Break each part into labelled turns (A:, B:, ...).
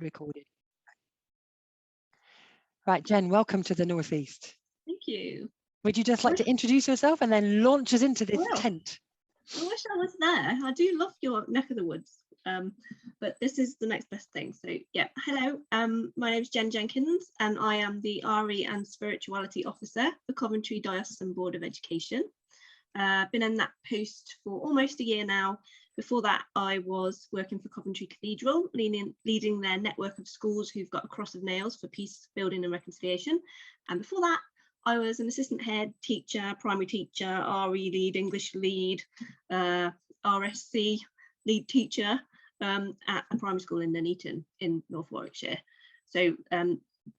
A: recorded. Right, Jen, welcome to the Northeast.
B: Thank you.
A: Would you just like to introduce yourself and then launch us into this tent?
B: I wish I was there. I do love your neck of the woods, but this is the next best thing. So yeah, hello, my name is Jen Jenkins and I am the RE and Spirituality Officer for Coventry Diocesan Board of Education. Been in that post for almost a year now. Before that, I was working for Coventry Cathedral, leading their network of schools who've got a cross of nails for peace building and reconciliation. And before that, I was an assistant head teacher, primary teacher, RE lead, English lead, RSC lead teacher at a primary school in Nuneaton in North Warwickshire. So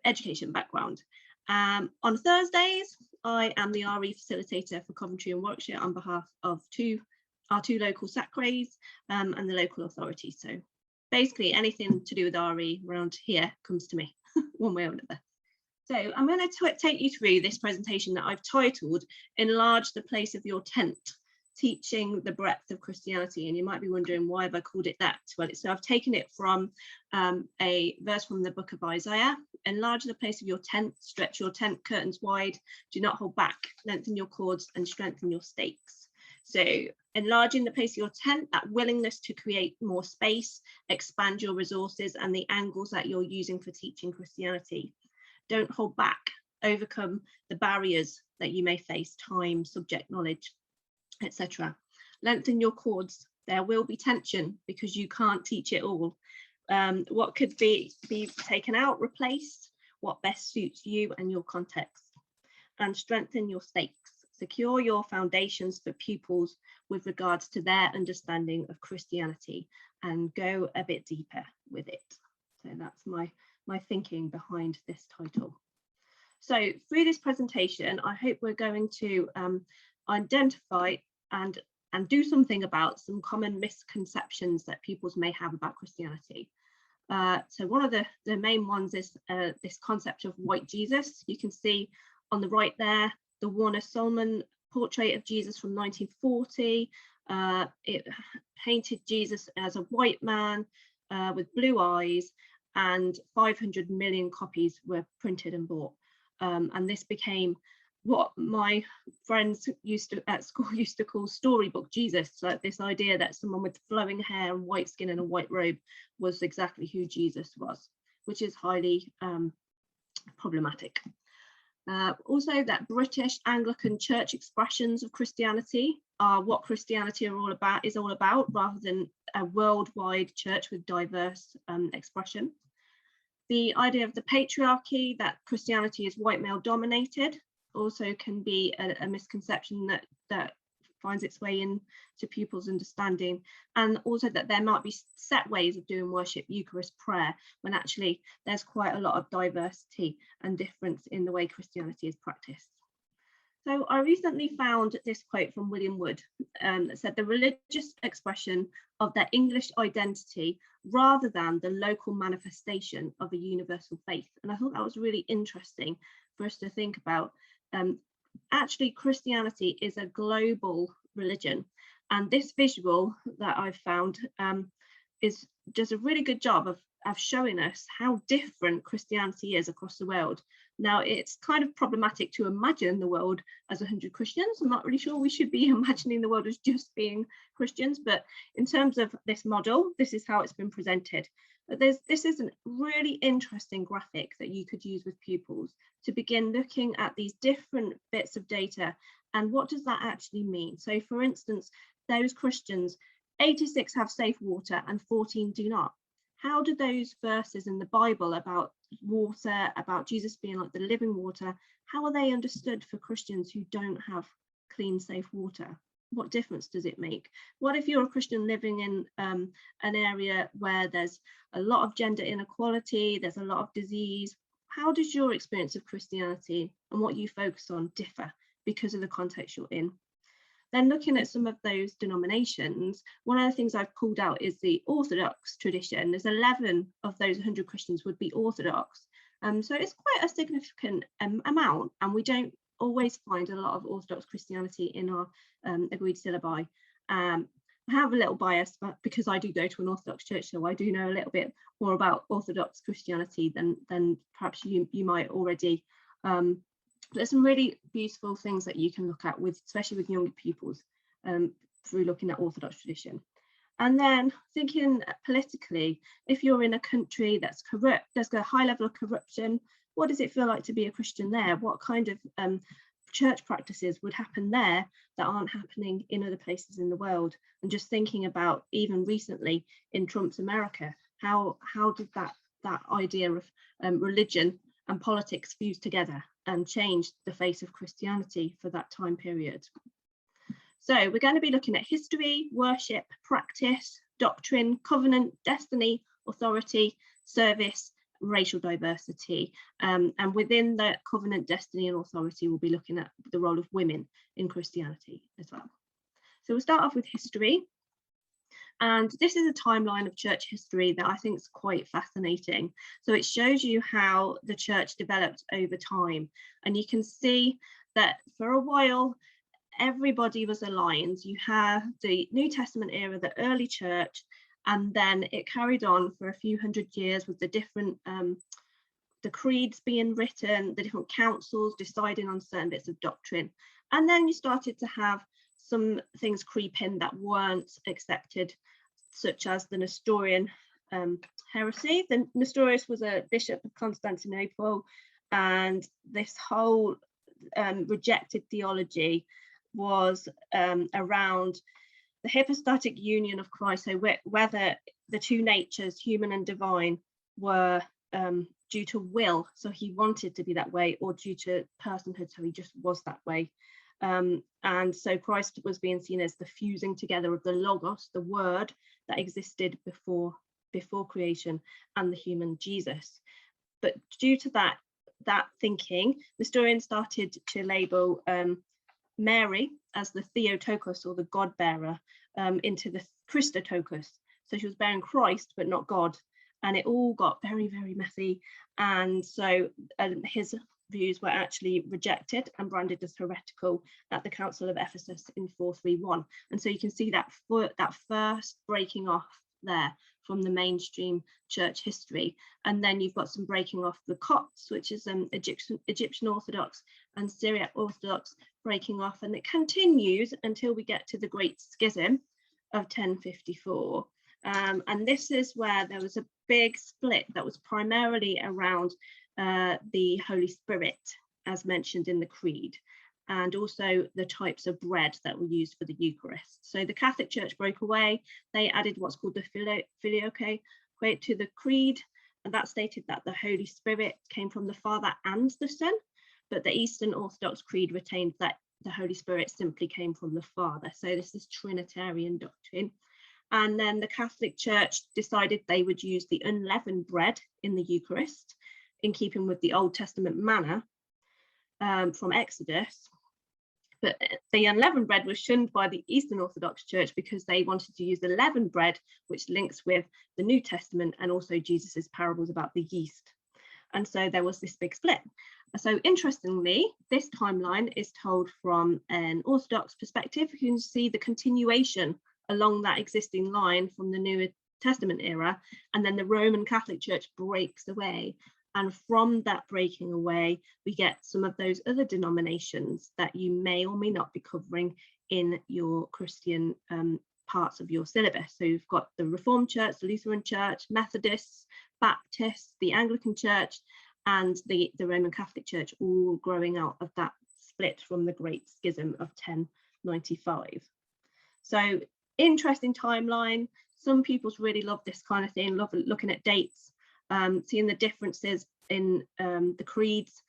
B: education background. On Thursdays, I am the RE facilitator for Coventry and Warwickshire on behalf of our two local SACREs and the local authorities. So basically anything to do with RE around here comes to me one way or another. So I'm going to take you through this presentation that I've titled Enlarge the Place of Your Tent, Teaching the Breadth of Christianity. And you might be wondering, why have I called it that? Well, so I've taken it from a verse from the book of Isaiah. Enlarge the place of your tent, stretch your tent curtains wide, do not hold back, lengthen your cords and strengthen your stakes. So enlarging the place of your tent, that willingness to create more space, expand your resources and the angles that you're using for teaching Christianity. Don't hold back, overcome the barriers that you may face, time, subject knowledge, etc. Lengthen your cords. There will be tension because you can't teach it all. What could be taken out, replaced, what best suits you and your context. And strengthen your stakes. Secure your foundations for pupils with regards to their understanding of Christianity and go a bit deeper with it. So that's my thinking behind this title. So through this presentation, I hope we're going to identify and do something about some common misconceptions that pupils may have about Christianity. So one of the main ones is this concept of white Jesus. You can see on the right there, the Warner Solomon portrait of Jesus from 1940. It painted Jesus as a white man with blue eyes, and 500 million copies were printed and bought. And this became what my friends at school used to call storybook Jesus, like this idea that someone with flowing hair and white skin and a white robe was exactly who Jesus was, which is highly problematic. Also, that British Anglican Church expressions of Christianity are what Christianity is all about, rather than a worldwide church with diverse expression. The idea of the patriarchy, that Christianity is white male dominated, also can be a misconception that finds its way into pupils' understanding, and also that there might be set ways of doing worship, Eucharist, prayer, when actually there's quite a lot of diversity and difference in the way Christianity is practiced. So I recently found this quote from William Wood that said, the religious expression of their English identity rather than the local manifestation of a universal faith. And I thought that was really interesting for us to think about. Actually, Christianity is a global religion, and this visual that I've found does a really good job of showing us how different Christianity is across the world. Now, it's kind of problematic to imagine the world as 100 Christians. I'm not really sure we should be imagining the world as just being Christians, but in terms of this model, this is how it's been presented. But this is a really interesting graphic that you could use with pupils to begin looking at these different bits of data and what does that actually mean. So for instance, those Christians, 86 have safe water and 14 do not. How do those verses in the Bible about water, about Jesus being like the living water, how are they understood for Christians who don't have clean, safe water? What difference does it make? What if you're a Christian living in an area where there's a lot of gender inequality, there's a lot of disease? How does your experience of Christianity and what you focus on differ because of the context you're in? Then looking at some of those denominations, one of the things I've pulled out is the Orthodox tradition. There's 11 of those 100 Christians would be Orthodox. So it's quite a significant amount, and we don't always find a lot of Orthodox Christianity in our agreed syllabi. I have a little bias, but because I do go to an Orthodox church, so I do know a little bit more about Orthodox Christianity than perhaps you might already. There's some really beautiful things that you can look at, especially with younger pupils, through looking at Orthodox tradition. And then thinking politically, if you're in a country that's corrupt, there's a high level of corruption, what does it feel like to be a Christian there? What kind of church practices would happen there that aren't happening in other places in the world? And just thinking about even recently in Trump's America, how did that idea of religion and politics fuse together and change the face of Christianity for that time period? So we're going to be looking at history, worship, practice, doctrine, covenant, destiny, authority, service, racial diversity. And within the covenant, destiny and authority, we'll be looking at the role of women in Christianity as well. So we'll start off with history. And this is a timeline of church history that I think is quite fascinating. So it shows you how the church developed over time. And you can see that for a while, everybody was aligned. You have the New Testament era, the early church, and then it carried on for a few hundred years with the different the creeds being written, the different councils deciding on certain bits of doctrine. And then you started to have some things creep in that weren't accepted, such as the Nestorian heresy. The Nestorius was a bishop of Constantinople, and this whole rejected theology was around the hypostatic union of Christ, so whether the two natures, human and divine, were due to will, so he wanted to be that way, or due to personhood, so he just was that way. And so Christ was being seen as the fusing together of the logos, the word that existed before creation, and the human Jesus. But due to that thinking, Nestorians started to label Mary as the Theotokos, or the God bearer, into the Christotokos. So she was bearing Christ, but not God. And it all got very, very messy. And so his views were actually rejected and branded as heretical at the Council of Ephesus in 431. And so you can see that first breaking off there from the mainstream church history. And then you've got some breaking off the Copts, which is Egyptian Orthodox and Syriac Orthodox breaking off, and it continues until we get to the Great Schism of 1054. And this is where there was a big split that was primarily around the Holy Spirit, as mentioned in the Creed, and also the types of bread that were used for the Eucharist. So the Catholic Church broke away. They added what's called the Filioque to the Creed, and that stated that the Holy Spirit came from the Father and the Son, but the Eastern Orthodox Creed retained that the Holy Spirit simply came from the Father. So this is Trinitarian doctrine. And then the Catholic Church decided they would use the unleavened bread in the Eucharist, in keeping with the Old Testament manna from Exodus. But the unleavened bread was shunned by the Eastern Orthodox Church because they wanted to use the leavened bread, which links with the New Testament and also Jesus's parables about the yeast. And so there was this big split. So interestingly, this timeline is told from an Orthodox perspective. You can see the continuation along that existing line from the New Testament era, and then the Roman Catholic Church breaks away. And from that breaking away, we get some of those other denominations that you may or may not be covering in your Christian parts of your syllabus. So you've got the Reformed Church, the Lutheran Church, Methodists, Baptists, the Anglican Church, and the Roman Catholic Church, all growing out of that split from the Great Schism of 1095. So interesting timeline. Some pupils really love this kind of thing, love looking at dates, seeing the differences in the creeds,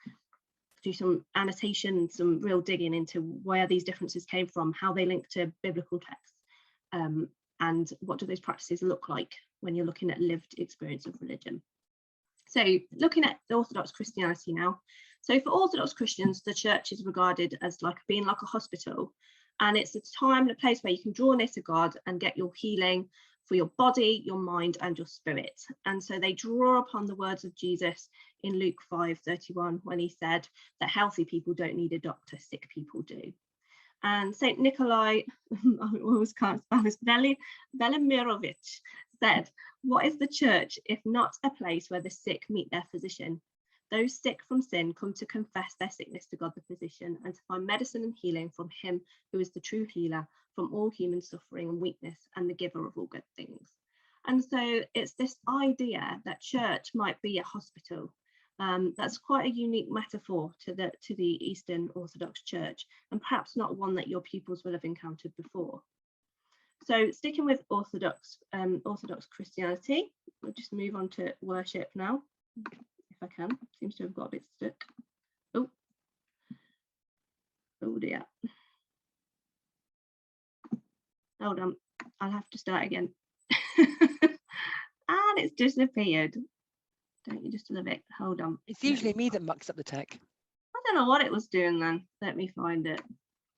B: do some annotation, some real digging into where these differences came from, how they link to biblical texts, and what do those practices look like when you're looking at lived experience of religion. So looking at the Orthodox Christianity now. So for Orthodox Christians, the church is regarded as being like a hospital, and it's a time and a place where you can draw near to God and get your healing for your body, your mind, and your spirit. And so they draw upon the words of Jesus in Luke 5:31, when he said that healthy people don't need a doctor, sick people do. And St. Nicholas I always can't spell this, Velimirovich said, "What is the church if not a place where the sick meet their physician? Those sick from sin come to confess their sickness to God the physician and to find medicine and healing from him who is the true healer, from all human suffering and weakness and the giver of all good things." And so it's this idea that church might be a hospital. That's quite a unique metaphor to the Eastern Orthodox Church, and perhaps not one that your pupils will have encountered before. So sticking with Orthodox Christianity, we'll just move on to worship now, if I can. Seems to have got a bit stuck. Oh dear. Hold on, I'll have to start again. And it's disappeared. Don't you just love it? Hold on.
A: It's usually me that mucks up the tech.
B: I don't know what it was doing then. Let me find it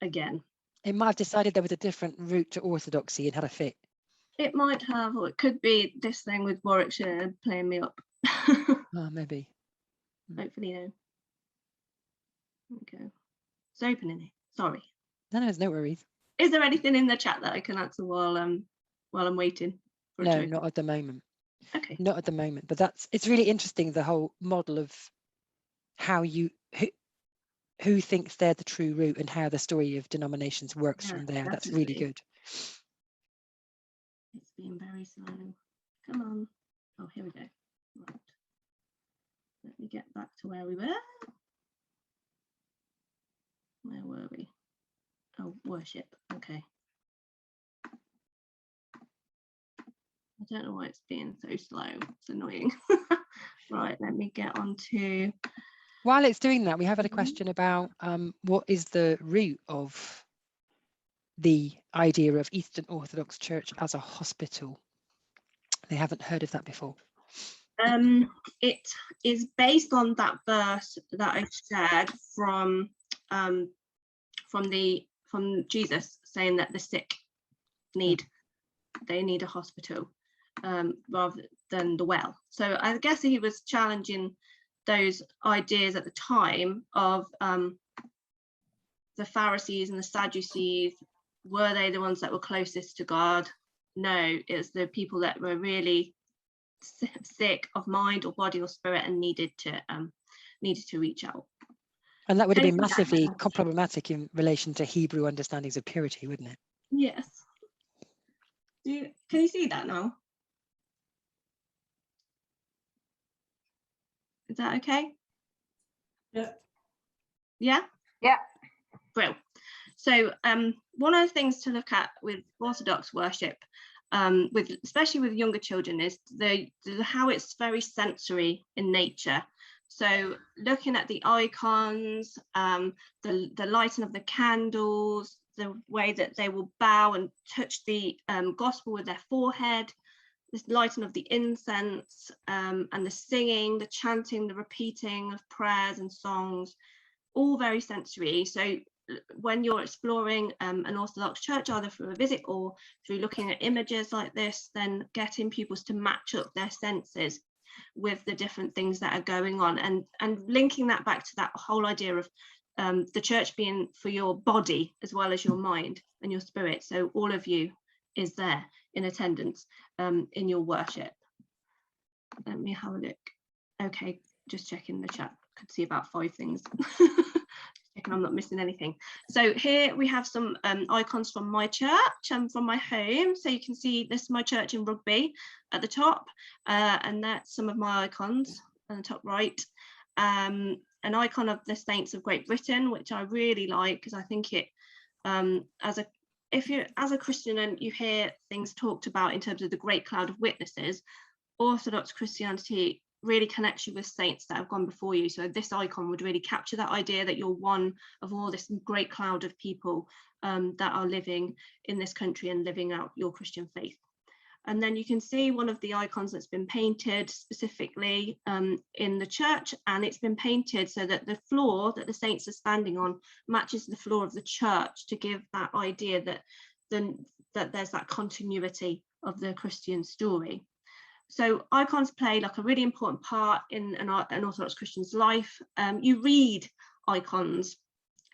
B: again.
A: It might have decided there was a different route to orthodoxy and had a fit.
B: It might have, or it could be this thing with Warwickshire playing me up.
A: Oh, maybe.
B: Hopefully no. Okay. It's opening it. Sorry.
A: No, there's no worries.
B: Is there anything in the chat that I can answer while I'm waiting? For
A: No, not at the moment.
B: Okay.
A: Not at the moment, but it's really interesting, the whole model of how who thinks they're the true root and how the story of denominations works from there. That's really good.
B: It's being very slow. Come on. Oh, here we go. Right. Let me get back to where we were. Where were we? Oh, worship. Okay. I don't know why it's being so slow. It's annoying. Right, let me get on to...
A: While it's doing that, we have had a question about what is the root of the idea of Eastern Orthodox Church as a hospital. They haven't heard of that before.
B: It is based on that verse that I shared from Jesus, saying that the sick need a hospital rather than the well. So I guess he was challenging those ideas at the time of the Pharisees and the Sadducees. Were they the ones that were closest to God? No, it's the people that were really sick of mind or body or spirit and needed to reach out.
A: And that would have been massively problematic in relation to Hebrew understandings of purity, wouldn't it?
B: Yes. Can you see that now? Is that okay?
C: Yeah.
B: Yeah?
C: Yeah.
B: Brilliant. So one of the things to look at with Orthodox worship, especially with younger children, is how it's very sensory in nature. So looking at the icons, the lighting of the candles, the way that they will bow and touch the gospel with their forehead, this lighting of the incense, and the singing, the chanting, the repeating of prayers and songs, all very sensory. So when you're exploring an Orthodox church, either through a visit or through looking at images like this, then getting pupils to match up their senses with the different things that are going on, and linking that back to that whole idea of the church being for your body as well as your mind and your spirit. So all of you is there in attendance in your worship. Let me have a look. Okay, just checking the chat. Could see about 5 things. Checking I'm not missing anything. So here we have some icons from my church and from my home. So you can see this is my church in Rugby at the top, and that's some of my icons on the top right. An icon of the Saints of Great Britain, which I really like, because I think it, if you're as a Christian and you hear things talked about in terms of the great cloud of witnesses, Orthodox Christianity really connects you with saints that have gone before you. So this icon would really capture that idea that you're one of all this great cloud of people that are living in this country and living out your Christian faith. And then you can see one of the icons that's been painted specifically in the church, and it's been painted so that the floor that the saints are standing on matches the floor of the church, to give that idea that there's that continuity of the Christian story. So icons play like a really important part in an Orthodox Christian's life. You read icons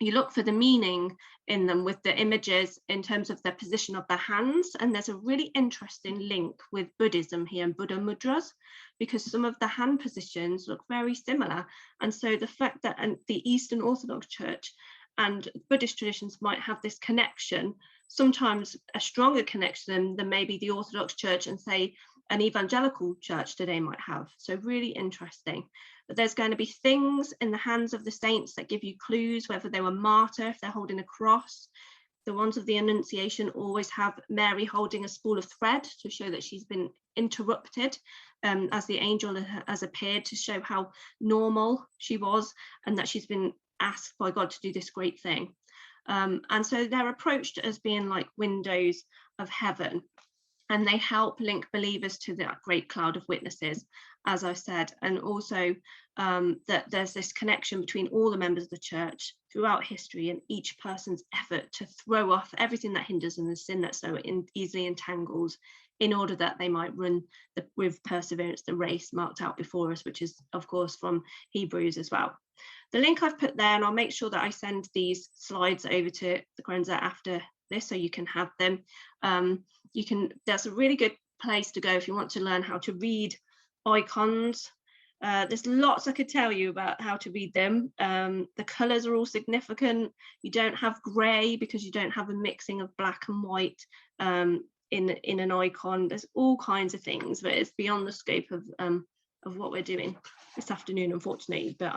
B: you look for the meaning in them with the images in terms of the position of the hands. And there's a really interesting link with Buddhism here and Buddha mudras, because some of the hand positions look very similar. And so the fact that the Eastern Orthodox Church and Buddhist traditions might have this connection, sometimes a stronger connection than maybe the Orthodox Church and say an evangelical church today might have. So really interesting. But there's going to be things in the hands of the saints that give you clues whether they were martyr, if they're holding a cross. The ones of the Annunciation always have Mary holding a spool of thread to show that she's been interrupted as the angel has appeared, to show how normal she was and that she's been asked by God to do this great thing. And so they're approached as being like windows of heaven, and they help link believers to that great cloud of witnesses, as I said, and also that there's this connection between all the members of the church throughout history and each person's effort to throw off everything that hinders and the sin that so easily entangles, in order that they might run with perseverance the race marked out before us, which is of course from Hebrews as well. The link I've put there, and I'll make sure that I send these slides over to the Kwanzaa after this so you can have them. That's a really good place to go if you want to learn how to read icons. There's lots I could tell you about how to read them. The colours are all significant. You don't have grey because you don't have a mixing of black and white in an icon. There's all kinds of things, but it's beyond the scope of what we're doing this afternoon, unfortunately. But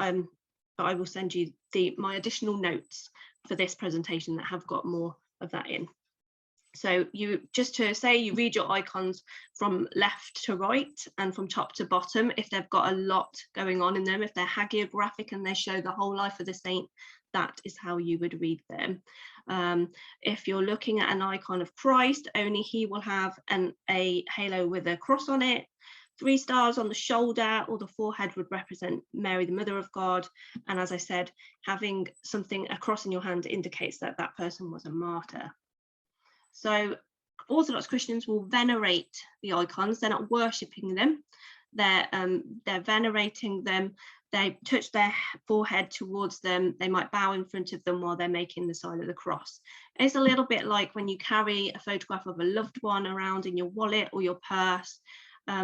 B: I will send you my additional notes for this presentation that have got more of that in. So you read your icons from left to right and from top to bottom if they've got a lot going on in them. If they're hagiographic and they show the whole life of the saint, that is how you would read them. If you're looking at an icon of Christ, only he will have a halo with a cross on it. 3 stars on the shoulder or the forehead would represent Mary, the Mother of God. And as I said, having something, a cross in your hand, indicates that that person was a martyr. So Orthodox Christians will venerate the icons. They're not worshipping them. They're venerating them. They touch their forehead towards them. They might bow in front of them while they're making the sign of the cross. It's a little bit like when you carry a photograph of a loved one around in your wallet or your purse.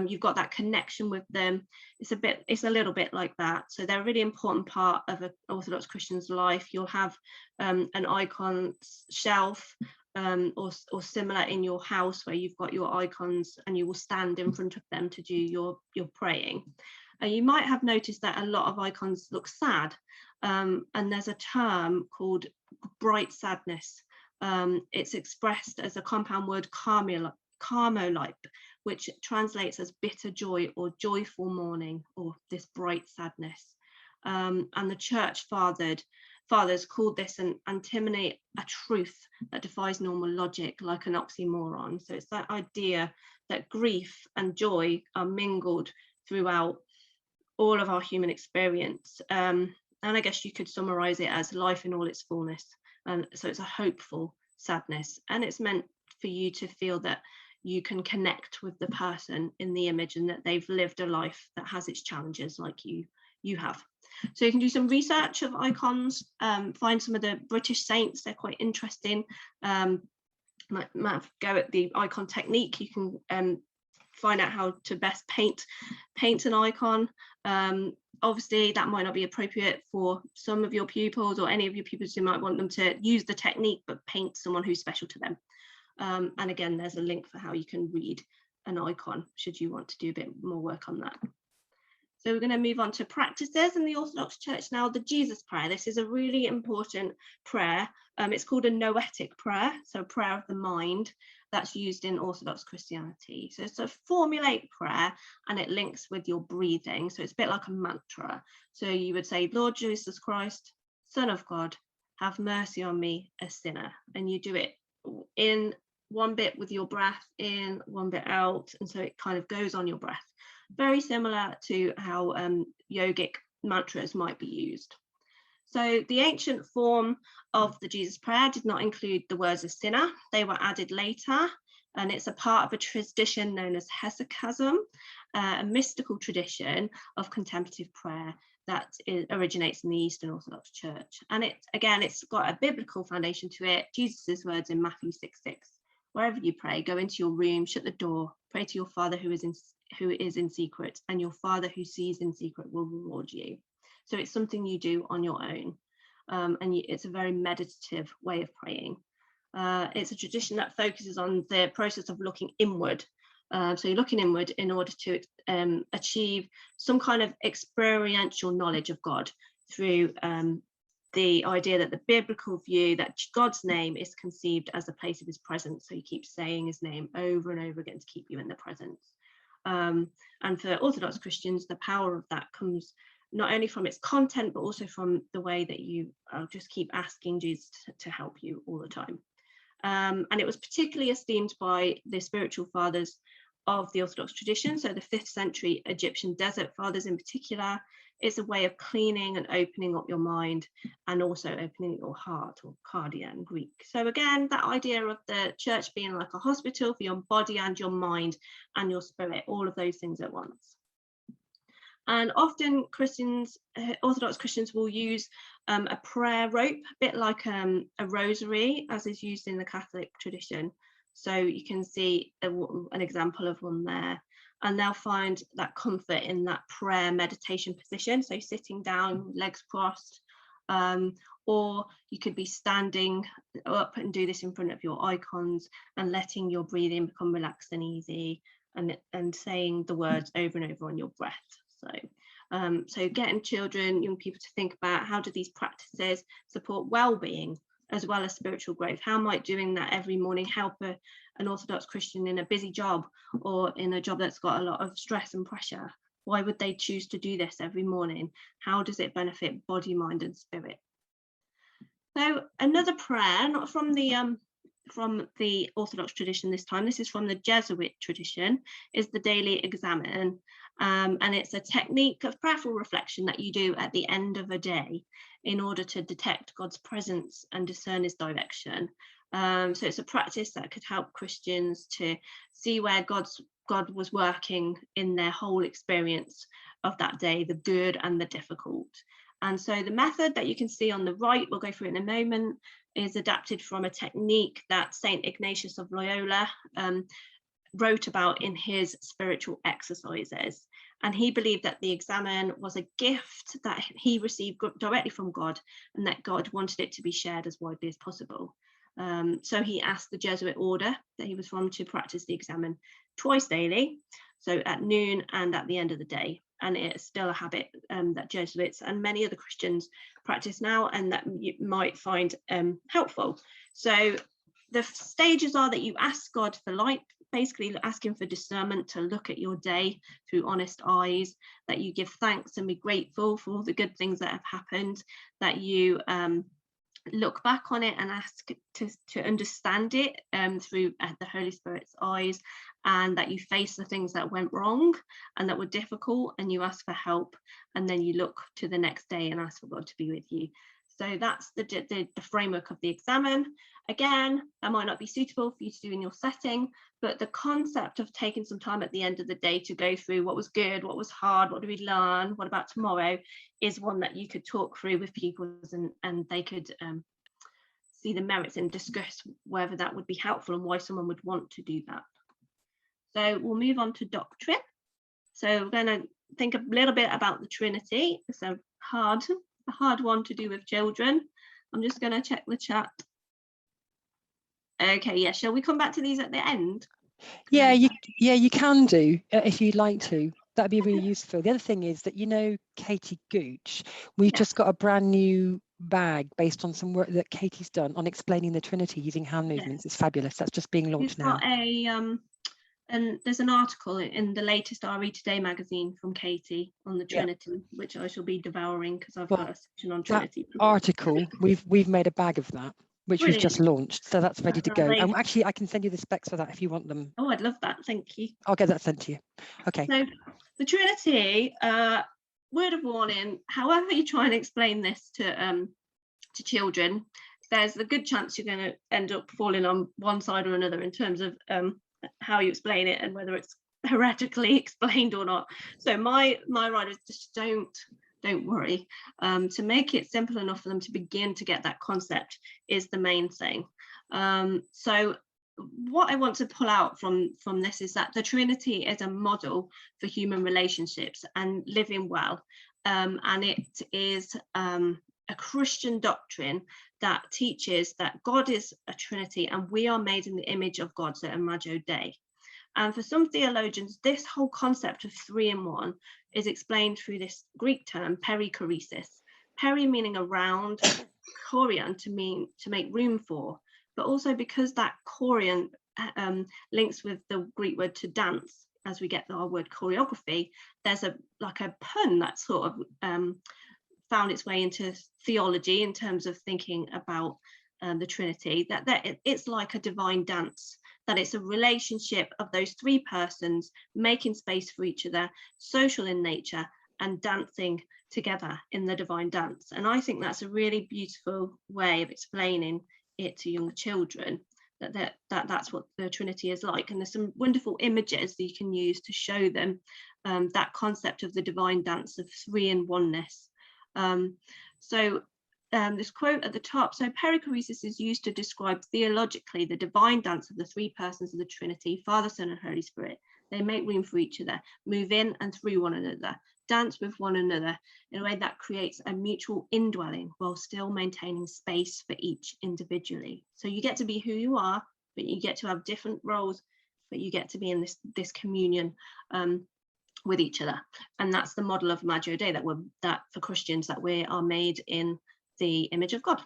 B: You've got that connection with them. It's a little bit like that. So they're a really important part of an Orthodox Christian's life. You'll have an icon shelf or similar in your house where you've got your icons, and you will stand in front of them to do your praying. You might have noticed that a lot of icons look sad, and there's a term called bright sadness. It's expressed as a compound word carmelite, which translates as bitter joy or joyful mourning, or this bright sadness. And the church fathers called this an antimony, a truth that defies normal logic, like an oxymoron. So it's that idea that grief and joy are mingled throughout all of our human experience. And I guess you could summarize it as life in all its fullness. And so it's a hopeful sadness, and it's meant for you to feel that you can connect with the person in the image and that they've lived a life that has its challenges like you have. So you can do some research of icons, find some of the British saints, they're quite interesting. Might have to go at the icon technique. You can find out how to best paint an icon. Obviously that might not be appropriate for some of your pupils or any of your pupils who might want them to use the technique but paint someone who's special to them. And again, there's a link for how you can read an icon should you want to do a bit more work on that. So we're going to move on to practices in the Orthodox Church now. The Jesus Prayer. This is a really important prayer. It's called a Noetic Prayer, so prayer of the mind, that's used in Orthodox Christianity. So it's a formulaic prayer, and it links with your breathing. So it's a bit like a mantra. So you would say, Lord Jesus Christ, Son of God, have mercy on me, a sinner. And you do it in one bit with your breath in, one bit out, and so it kind of goes on your breath. Very similar to how yogic mantras might be used. So the ancient form of the Jesus Prayer did not include the words of sinner. They were added later, and it's a part of a tradition known as Hezekiasm, a mystical tradition of contemplative prayer that originates in the Eastern Orthodox Church. And it's got a biblical foundation to it. Jesus' words in Matthew 6:6. Wherever you pray, go into your room, shut the door, pray to your Father who is in secret, and your Father who sees in secret will reward you. So it's something you do on your own. It's a very meditative way of praying. It's a tradition that focuses on the process of looking inward. So you're looking inward in order to achieve some kind of experiential knowledge of God through the idea that the biblical view that God's name is conceived as a place of his presence. So you keep saying his name over and over again to keep you in the presence. And for Orthodox Christians, the power of that comes not only from its content, but also from the way that you just keep asking Jesus to help you all the time. And it was particularly esteemed by the spiritual fathers of the Orthodox tradition, so the 5th century Egyptian desert fathers in particular. It's a way of cleaning and opening up your mind, and also opening your heart, or cardia in Greek. So again, that idea of the church being like a hospital for your body and your mind and your spirit, all of those things at once. And often Orthodox Christians will use a prayer rope, a bit like a rosary, as is used in the Catholic tradition. So you can see an example of one there, and they'll find that comfort in that prayer meditation position. So sitting down, legs crossed, or you could be standing up and do this in front of your icons and letting your breathing become relaxed and easy, and saying the words over and over on your breath. So getting children, young people to think about, how do these practices support well-being as well as spiritual growth? How might doing that every morning help an Orthodox Christian in a busy job, or in a job that's got a lot of stress and pressure? Why would they choose to do this every morning? How does it benefit body, mind and spirit? So another prayer, not from the Orthodox tradition this time, this is from the Jesuit tradition, is the daily examen. And it's a technique of prayerful reflection that you do at the end of a day in order to detect God's presence and discern his direction. So it's a practice that could help Christians to see where God was working in their whole experience of that day, the good and the difficult. And so the method that you can see on the right, we'll go through it in a moment, is adapted from a technique that St. Ignatius of Loyola wrote about in his spiritual exercises. And he believed that the examen was a gift that he received directly from God, and that God wanted it to be shared as widely as possible. So he asked the Jesuit order that he was from to practice the examen twice daily, so at noon and at the end of the day. And it's still a habit that Jesuits and many other Christians practice now, and that you might find helpful. So the stages are that you ask God for light, basically asking for discernment to look at your day through honest eyes, that you give thanks and be grateful for all the good things that have happened, that you look back on it and ask to understand it through the Holy Spirit's eyes, and that you face the things that went wrong and that were difficult, and you ask for help, and then you look to the next day and ask for God to be with you. So that's the framework of the examen. Again, that might not be suitable for you to do in your setting, but the concept of taking some time at the end of the day to go through what was good, what was hard, what did we learn, what about tomorrow, is one that you could talk through with pupils, and they could see the merits and discuss whether that would be helpful and why someone would want to do that. So we'll move on to doctrine. So we're going to think a little bit about the Trinity. It's a hard one to do with children. I'm just going to check the chat. Okay, yeah, shall we come back to these at the end?
A: Yeah, you can do if you'd like to. That'd be really useful. The other thing is that, you know, Katie Gooch, we've just got a brand new bag based on some work that Katie's done on explaining the Trinity using hand movements. It's fabulous. That's just being launched now.
B: And there's an article in the latest RE Today magazine from Katie on the Trinity, which I shall be devouring because I've got a section on Trinity.
A: That article, we've made a bag of that, which we've just launched, so that's ready to go. And actually, I can send you the specs for that if you want them.
B: Oh, I'd love that. Thank you.
A: I'll get that sent to you. Okay.
B: So the Trinity, word of warning, however you try and explain this to children, there's a good chance you're going to end up falling on one side or another in terms of how you explain it and whether it's heretically explained or not. So my riders, just don't don't worry. To make it simple enough for them to begin to get that concept is the main thing. So what I want to pull out from this is that the Trinity is a model for human relationships and living well. And it is a Christian doctrine that teaches that God is a Trinity and we are made in the image of God, so Imago Dei. And for some theologians, this whole concept of 3 in 1 is explained through this Greek term, perichoresis. Peri meaning around, chorion to make room for, but also because that chorion links with the Greek word to dance, as we get our word choreography, there's a pun that sort of found its way into theology in terms of thinking about the Trinity, that it's like a divine dance, that it's a relationship of those 3 persons making space for each other, social in nature, and dancing together in the divine dance. And I think that's a really beautiful way of explaining it to young children, that's what the Trinity is like. And there's some wonderful images that you can use to show them that concept of the divine dance of 3 in 1-ness. This quote at the top, so perichoresis is used to describe theologically the divine dance of the 3 persons of the Trinity, Father, Son, and Holy Spirit. They make room for each other, move in and through one another, dance with one another in a way that creates a mutual indwelling while still maintaining space for each individually. So you get to be who you are, but you get to have different roles, but you get to be in this communion with each other. And that's the model of Imago Dei, that for Christians, that we are made in the image of God.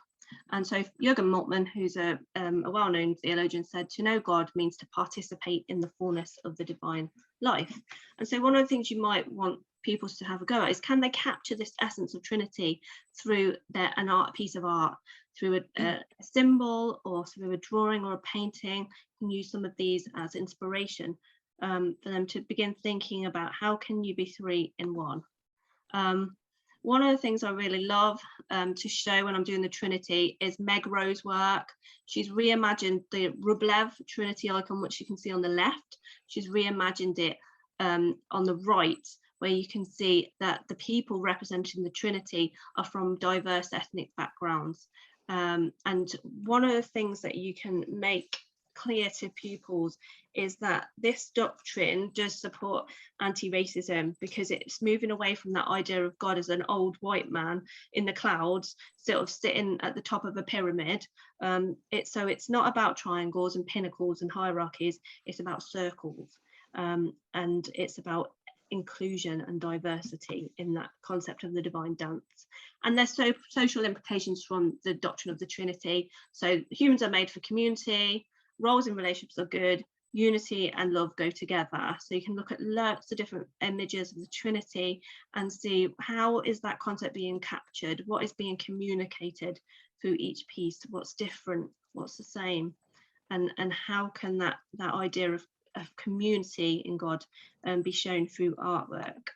B: And so Jürgen Moltmann, who's a well-known theologian, said to know God means to participate in the fullness of the divine life. And so one of the things you might want people to have a go at is, can they capture this essence of Trinity through an art piece of art, through a symbol or through a drawing or a painting? You can use some of these as inspiration for them to begin thinking about how can you be 3 in 1. One of the things I really love to show when I'm doing the Trinity is Meg Rowe's work. She's reimagined the Rublev Trinity icon, which you can see on the left. She's reimagined it on the right, where you can see that the people representing the Trinity are from diverse ethnic backgrounds. And one of the things that you can make clear to pupils is that this doctrine does support anti-racism, because it's moving away from that idea of God as an old white man in the clouds, sort of sitting at the top of a pyramid. So it's not about triangles and pinnacles and hierarchies, it's about circles, and it's about inclusion and diversity in that concept of the divine dance. And there's social implications from the doctrine of the Trinity. So humans are made for community, roles in relationships are good, unity and love go together. So you can look at lots of different images of the Trinity and see how is that concept being captured, what is being communicated through each piece, what's different, what's the same, and how can that idea of community in God be shown through artwork.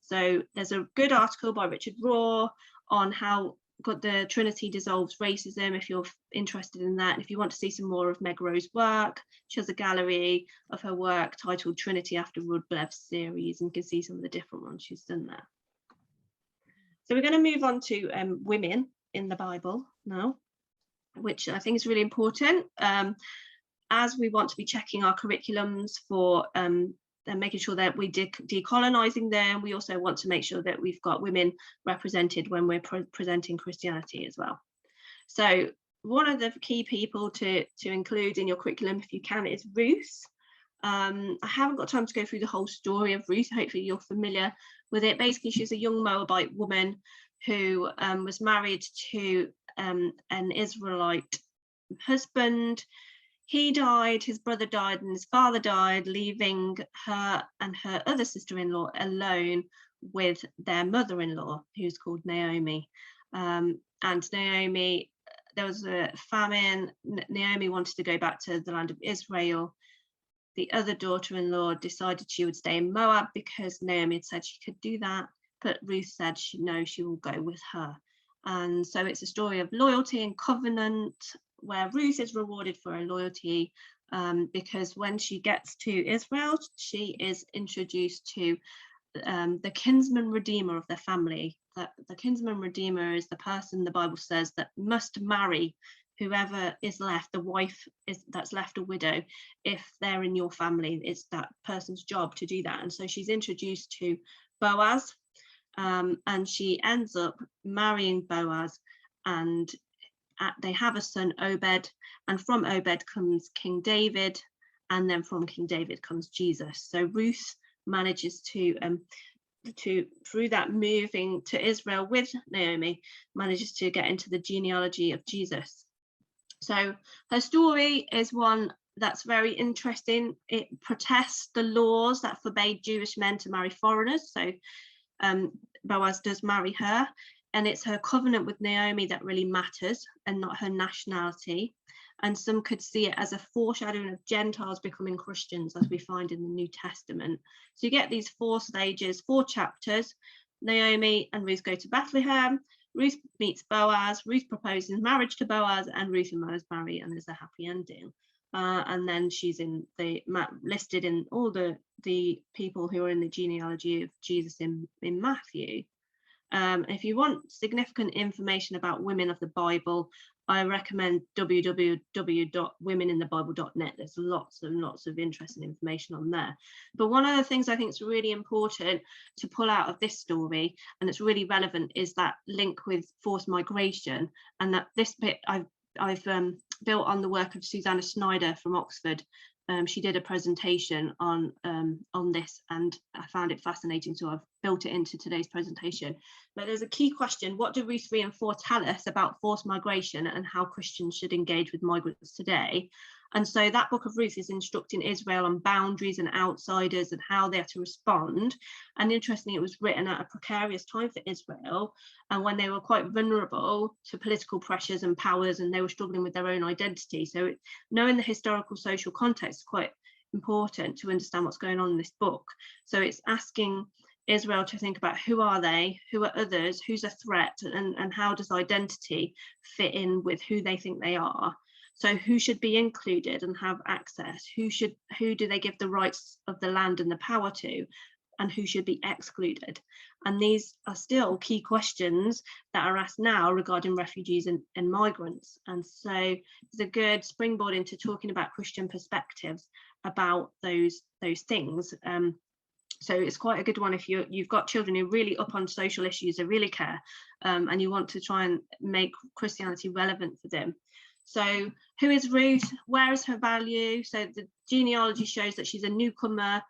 B: So there's a good article by Richard Rohr on how the Trinity dissolves racism, if you're interested in that. If you want to see some more of Meg Rowe's work, she has a gallery of her work titled Trinity After Rublev's series, and you can see some of the different ones she's done there. So we're going to move on to women in the Bible now, which I think is really important, as we want to be checking our curriculums for and making sure that we decolonizing them. We also want to make sure that we've got women represented when we're presenting Christianity as well. So one of the key people to include in your curriculum, if you can, is Ruth. I haven't got time to go through the whole story of Ruth. Hopefully you're familiar with it. Basically, she's a young Moabite woman who was married to an Israelite husband. He died, his brother died, and his father died, leaving her and her other sister-in-law alone with their mother-in-law, who's called Naomi. And Naomi, there was a famine. Naomi wanted to go back to the land of Israel. The other daughter-in-law decided she would stay in Moab because Naomi had said she could do that, but Ruth said no, she will go with her. And so it's a story of loyalty and covenant, where Ruth is rewarded for her loyalty, because when she gets to Israel, she is introduced to the kinsman redeemer of their family. That the kinsman redeemer is the person, the Bible says, that must marry whoever is left, the wife that's left a widow. If they're in your family, it's that person's job to do that. And so she's introduced to Boaz, and she ends up marrying Boaz, and they have a son, Obed, and from Obed comes King David, and then from King David comes Jesus. So Ruth manages to through that moving to Israel with Naomi, manages to get into the genealogy of Jesus. So her story is one that's very interesting. It protests the laws that forbade Jewish men to marry foreigners. So Boaz does marry her, and it's her covenant with Naomi that really matters, and not her nationality. And some could see it as a foreshadowing of Gentiles becoming Christians, as we find in the New Testament. So you get these 4 stages, 4 chapters. Naomi and Ruth go to Bethlehem. Ruth meets Boaz. Ruth proposes marriage to Boaz, and Ruth and Boaz marry, and there's a happy ending. And then she's listed in all the people who are in the genealogy of Jesus in Matthew. If you want significant information about women of the Bible, I recommend www.womeninthebible.net. There's lots and lots of interesting information on there. But one of the things I think is really important to pull out of this story, and it's really relevant, is that link with forced migration. And that this bit I've built on the work of Susanna Snyder from Oxford. She did a presentation on this, and I found it fascinating, so I've built it into today's presentation. But there's a key question: what do Ruth 3 and 4 tell us about forced migration and how Christians should engage with migrants today? And so that book of Ruth is instructing Israel on boundaries and outsiders and how they have to respond. And interestingly, it was written at a precarious time for Israel, and when they were quite vulnerable to political pressures and powers, and they were struggling with their own identity. So knowing the historical social context is quite important to understand what's going on in this book. So it's asking Israel to think about who are they, who are others, who's a threat, and how does identity fit in with who they think they are. So who should be included and have access? Who do they give the rights of the land and the power to? And who should be excluded? And these are still key questions that are asked now regarding refugees and migrants. And so it's a good springboard into talking about Christian perspectives about those things. So it's quite a good one if you've got children who are really up on social issues, they really care, and you want to try and make Christianity relevant for them. So who is Ruth? Where is her value? So the genealogy shows that she's a newcomer,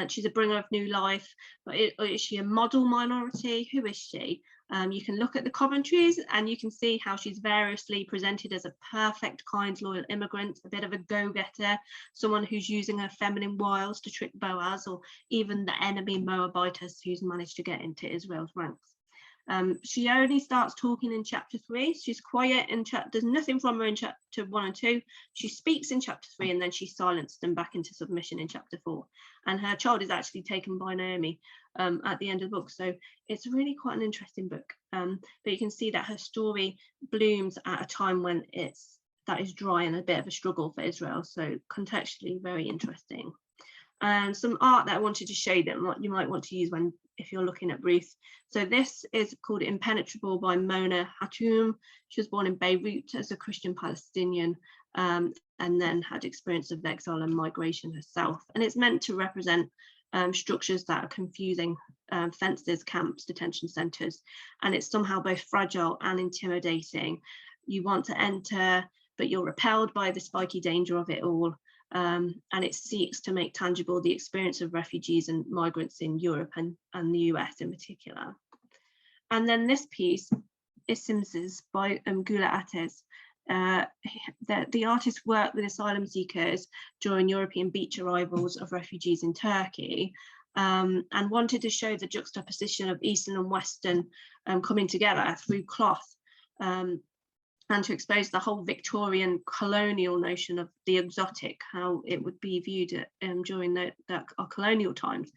B: she's a bringer of new life, but is she a model minority? Who is she? You can look at the commentaries and you can see how she's variously presented as a perfect, kind, loyal immigrant, a bit of a go-getter, someone who's using her feminine wiles to trick Boaz, or even the enemy Moabitess who's managed to get into Israel's ranks. She only starts talking in chapter 3. She's quiet in there's nothing from her in chapter 1 and 2. She speaks in chapter 3, and then she's silenced and back into submission in chapter 4. And her child is actually taken by Naomi at the end of the book. So it's really quite an interesting book. But you can see that her story blooms at a time when that is dry and a bit of a struggle for Israel. So contextually very interesting. And some art that I wanted to show them, what you might want to use if you're looking at Ruth. So this is called Impenetrable by Mona Hachum. She was born in Beirut as a Christian Palestinian, and then had experience of exile and migration herself. And it's meant to represent structures that are confusing, fences, camps, detention centres, and it's somehow both fragile and intimidating. You want to enter, but you're repelled by the spiky danger of it all. And it seeks to make tangible the experience of refugees and migrants in Europe and the US in particular. And then this piece is Simses by Gula Ates. The artist worked with asylum seekers during European beach arrivals of refugees in Turkey, and wanted to show the juxtaposition of Eastern and Western coming together through cloth, and to expose the whole Victorian colonial notion of the exotic, how it would be viewed during our colonial times.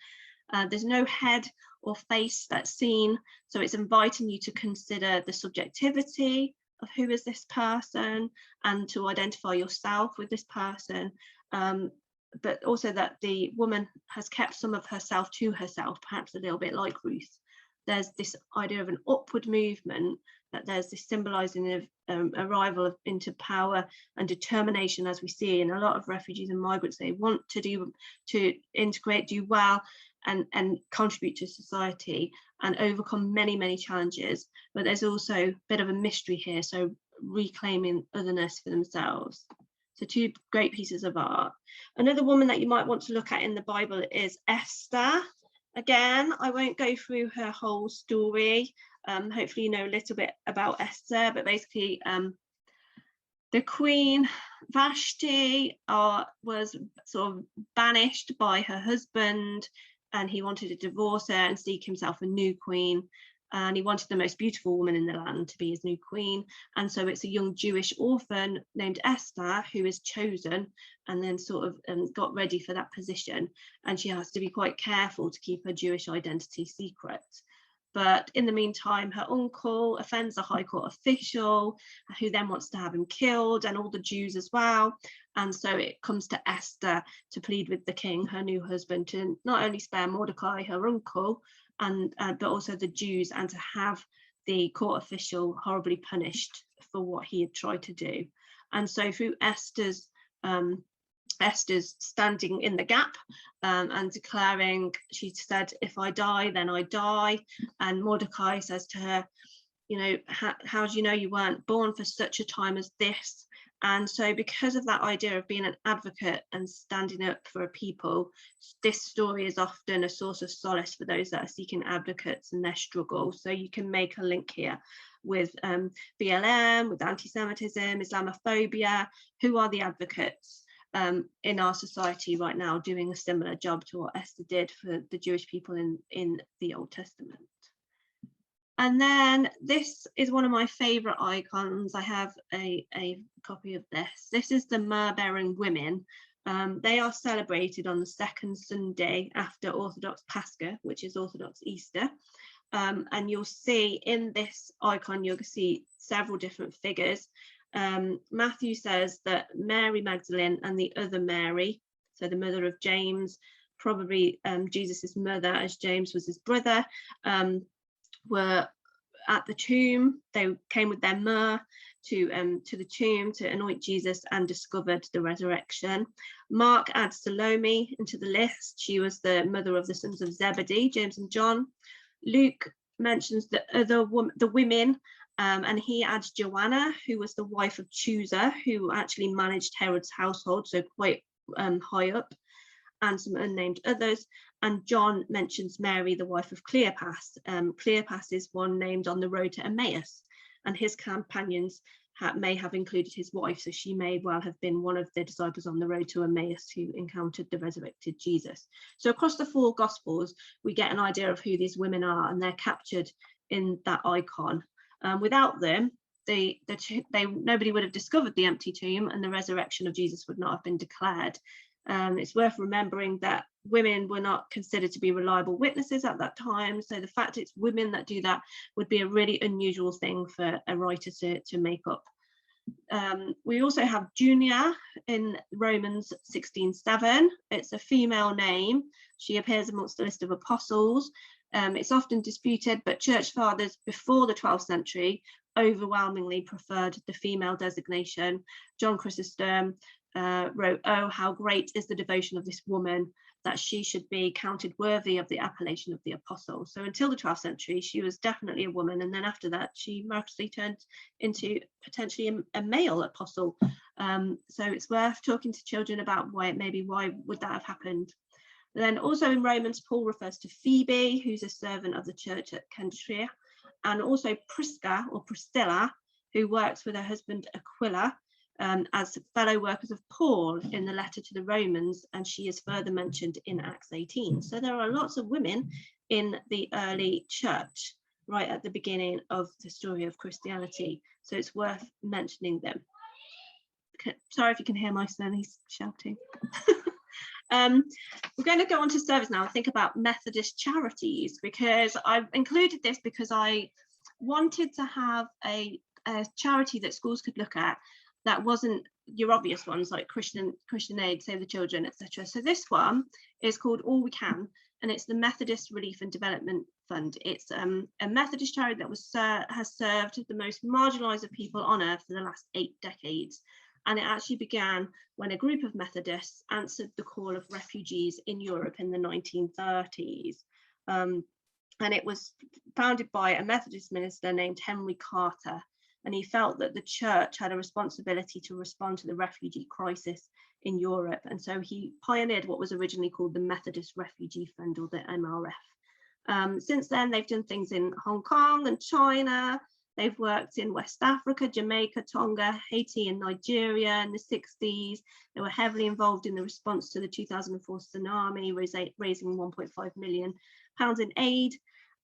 B: There's no head or face that's seen, so it's inviting you to consider the subjectivity of who is this person, and to identify yourself with this person. but also that the woman has kept some of herself to herself, perhaps a little bit like Ruth. There's this idea of an upward movement, that there's this symbolizing of arrival into power and determination, as we see in a lot of refugees and migrants. They want to integrate, do well, and contribute to society and overcome many challenges. But there's also a bit of a mystery here, so reclaiming otherness for themselves. So two great pieces of art. Another woman that you might want to look at in the Bible is Esther. Again, I won't go through her whole story. Hopefully you know a little bit about Esther, but basically the Queen Vashti was sort of banished by her husband, and he wanted to divorce her and seek himself a new queen. And he wanted the most beautiful woman in the land to be his new queen. And so it's a young Jewish orphan named Esther who is chosen and then sort of got ready for that position. And she has to be quite careful to keep her Jewish identity secret. But in the meantime, her uncle offends a high court official who then wants to have him killed, and all the Jews as well. And so it comes to Esther to plead with the king, her new husband, to not only spare Mordecai, her uncle, but also the Jews, and to have the court official horribly punished for what he had tried to do. And so through Esther's standing in the gap and declaring, she said, if I die, then I die. And Mordecai says to her, you know, how do you know you weren't born for such a time as this? And so because of that idea of being an advocate and standing up for a people, this story is often a source of solace for those that are seeking advocates in their struggle. So you can make a link here with BLM, with anti-Semitism, Islamophobia. Who are the advocates in our society right now doing a similar job to what Esther did for the Jewish people in the Old Testament? And then this is one of my favorite icons. I have a copy of this. This is the myrrh-bearing women. They are celebrated on the second Sunday after Orthodox Pascha, which is Orthodox Easter. And you'll see in this icon, you'll see several different figures. Matthew says that Mary Magdalene and the other Mary, so the mother of James, probably Jesus's mother, as James was his brother, were at the tomb. They came with their myrrh to the tomb to anoint Jesus and discovered the resurrection. Mark adds Salome into the list. She was the mother of the sons of Zebedee, James and John. Luke mentions the women, and he adds Joanna, who was the wife of Chusa, who actually managed Herod's household, so quite high up, and some unnamed others. And John mentions Mary, the wife of Cleopas. Cleopas is one named on the road to Emmaus, and his companions may have included his wife, so she may well have been one of the disciples on the road to Emmaus who encountered the resurrected Jesus. So across the four Gospels, we get an idea of who these women are, and they're captured in that icon. Without them, nobody would have discovered the empty tomb, and the resurrection of Jesus would not have been declared. It's worth remembering that women were not considered to be reliable witnesses at that time, so the fact it's women that do that would be a really unusual thing for a writer to make up. We also have Junia in Romans 16:7. It's a female name. She appears amongst the list of apostles. It's often disputed, but church fathers before the 12th century overwhelmingly preferred the female designation. John Chrysostom wrote, "Oh, how great is the devotion of this woman, that she should be counted worthy of the appellation of the apostle." So until the 12th century, she was definitely a woman, and then after that, she miraculously turned into potentially a male apostle. So it's worth talking to children about why would that have happened. Then also in Romans, Paul refers to Phoebe, who's a servant of the church at Coventry, and also Prisca or Priscilla, who works with her husband Aquila as fellow workers of Paul in the letter to the Romans, and she is further mentioned in Acts 18. So there are lots of women in the early church right at the beginning of the story of Christianity, so it's worth mentioning them. Sorry if you can hear my son, he's shouting. We're going to go on to service now and think about Methodist Charities, because I've included this because I wanted to have a charity that schools could look at that wasn't your obvious ones like Christian Aid, Save the Children, etc. So this one is called All We Can, and it's the Methodist Relief and Development Fund. It's a Methodist charity that has served the most marginalised of people on earth for the last 8 decades. And it actually began when a group of Methodists answered the call of refugees in Europe in the 1930s. And it was founded by a Methodist minister named Henry Carter. And he felt that the church had a responsibility to respond to the refugee crisis in Europe. And so he pioneered what was originally called the Methodist Refugee Fund, or the MRF. Since then, they've done things in Hong Kong and China. They've worked in West Africa, Jamaica, Tonga, Haiti, and Nigeria in the 60s. They were heavily involved in the response to the 2004 tsunami, raising £1.5 million in aid.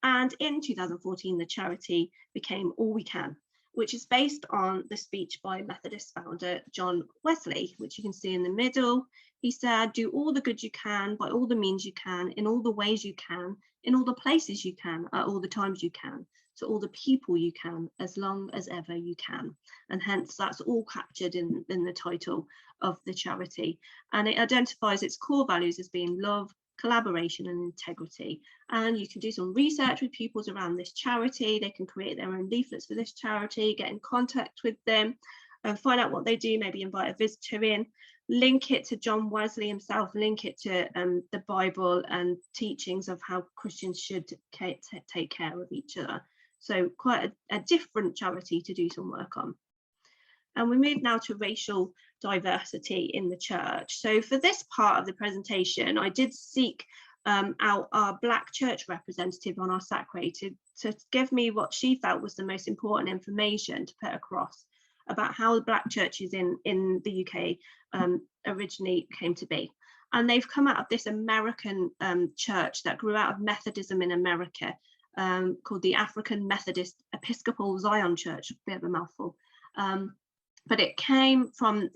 B: And in 2014, the charity became All We Can, which is based on the speech by Methodist founder John Wesley, which you can see in the middle. He said, "Do all the good you can, by all the means you can, in all the ways you can, in all the places you can, at all the times you can, to all the people you can, as long as ever you can." And hence that's all captured in the title of the charity. And it identifies its core values as being love, collaboration and integrity. And you can do some research with pupils around this charity. They can create their own leaflets for this charity, get in contact with them, and find out what they do, maybe invite a visitor in, link it to John Wesley himself, link it to the Bible and teachings of how Christians should take care of each other. So quite a different charity to do some work on. And we move now to racial diversity in the church. So for this part of the presentation, I did seek out our Black church representative on our SACRE to give me what she felt was the most important information to put across about how the Black churches in the UK originally came to be. And they've come out of this American church that grew out of Methodism in America, called the African Methodist Episcopal Zion Church, a bit of a mouthful. But it came from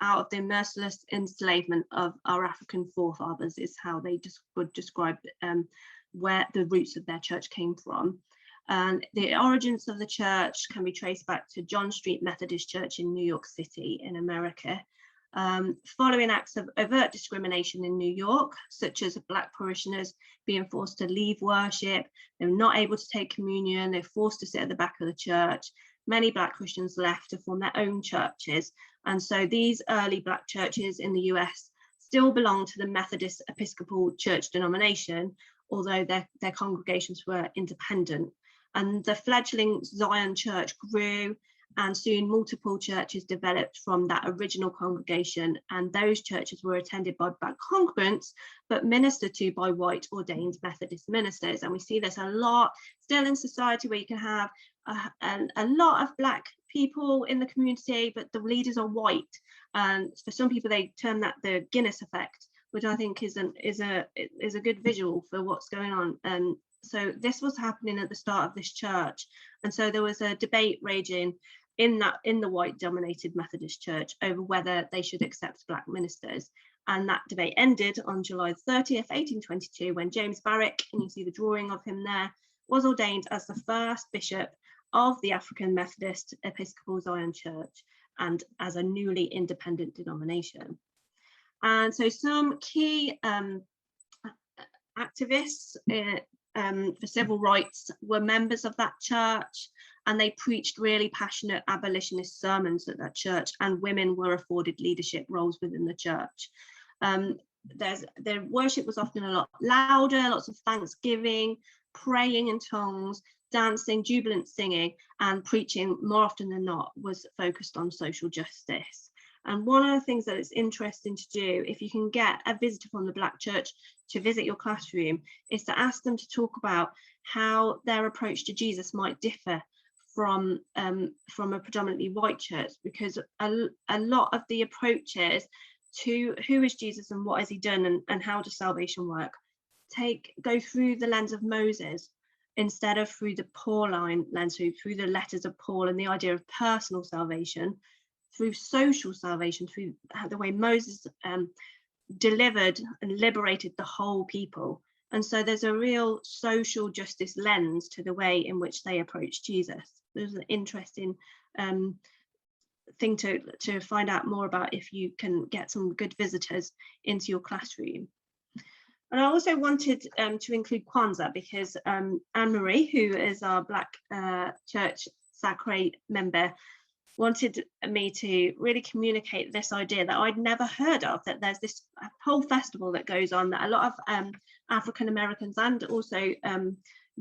B: out of the merciless enslavement of our African forefathers, is how they would describe where the roots of their church came from. And the origins of the church can be traced back to John Street Methodist Church in New York City in America. Following acts of overt discrimination in New York, such as Black parishioners being forced to leave worship, they were not able to take communion, they're forced to sit at the back of the church. Many Black Christians left to form their own churches. And so these early Black churches in the US still belong to the Methodist Episcopal Church denomination, although their congregations were independent. And the fledgling Zion Church grew, and soon multiple churches developed from that original congregation, and those churches were attended by Black congregants but ministered to by white ordained Methodist ministers. And we see this a lot still in society, where you can have a lot of Black people in the community, but the leaders are white. And for some people they term that the Guinness effect, which I think is a good visual for what's going on. So this was happening at the start of this church, and so there was a debate raging in the white dominated Methodist church over whether they should accept Black ministers. And that debate ended on July 30th, 1822, when James Barrick, and you see the drawing of him there, was ordained as the first bishop of the African Methodist Episcopal Zion Church, and as a newly independent denomination. And so some key activists for civil rights were members of that church, and they preached really passionate abolitionist sermons at that church, and women were afforded leadership roles within the church. Their worship was often a lot louder, lots of thanksgiving, praying in tongues, dancing, jubilant singing, and preaching more often than not was focused on social justice. And one of the things that it's interesting to do, if you can get a visitor from the Black church to visit your classroom, is to ask them to talk about how their approach to Jesus might differ from a predominantly white church, because a lot of the approaches to who is Jesus and what has he done and how does salvation work go through the lens of Moses instead of through the Pauline lens, through the letters of Paul and the idea of personal salvation, through social salvation, through the way Moses delivered and liberated the whole people. And so there's a real social justice lens to the way in which they approach Jesus. There's an interesting thing to find out more about if you can get some good visitors into your classroom. And I also wanted to include Kwanzaa because Anne-Marie, who is our Black Church SACRE member, wanted me to really communicate this idea that I'd never heard of, that there's this whole festival that goes on that a lot of African Americans and also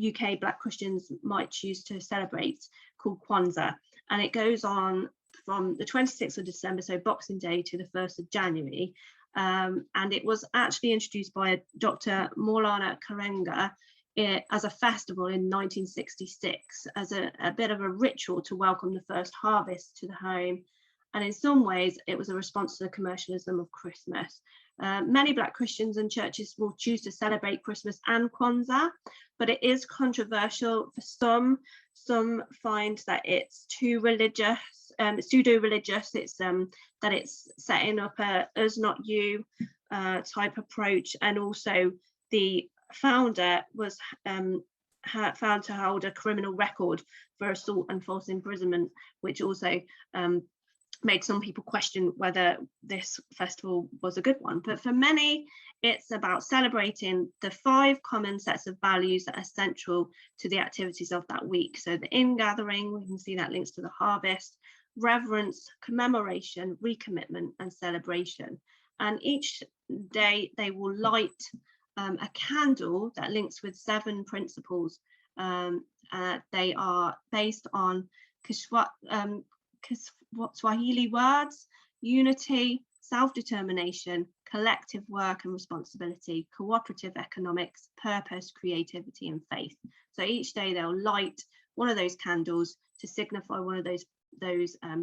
B: UK Black Christians might choose to celebrate, called Kwanzaa. And it goes on from the 26th of December, so Boxing Day, to the 1st of January. And it was actually introduced by Dr. Maulana Karenga as a festival in 1966, as a bit of a ritual to welcome the first harvest to the home. And in some ways, it was a response to the commercialism of Christmas. Many Black Christians and churches will choose to celebrate Christmas and Kwanzaa, but it is controversial for some. Some find that it's too religious, pseudo-religious. It's that it's setting up a us not you type approach, and also the founder was found to hold a criminal record for assault and false imprisonment, which also made some people question whether this festival was a good one. But for many, it's about celebrating the 5 common sets of values that are central to the activities of that week. So the ingathering, we can see that links to the harvest, reverence, commemoration, recommitment, and celebration. And each day they will light a candle that links with 7 principles. They are based on Swahili words: unity, self-determination, collective work and responsibility, cooperative economics, purpose, creativity, and faith. So each day they'll light one of those candles to signify one of those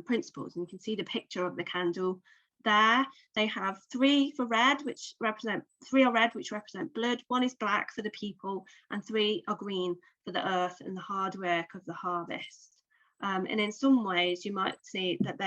B: principles. And you can see the picture of the candle there. They have 3 for red, which represent 3 are red, which represent blood. 1 is black for the people, and 3 are green for the earth and the hard work of the harvest. And in some ways, you might see that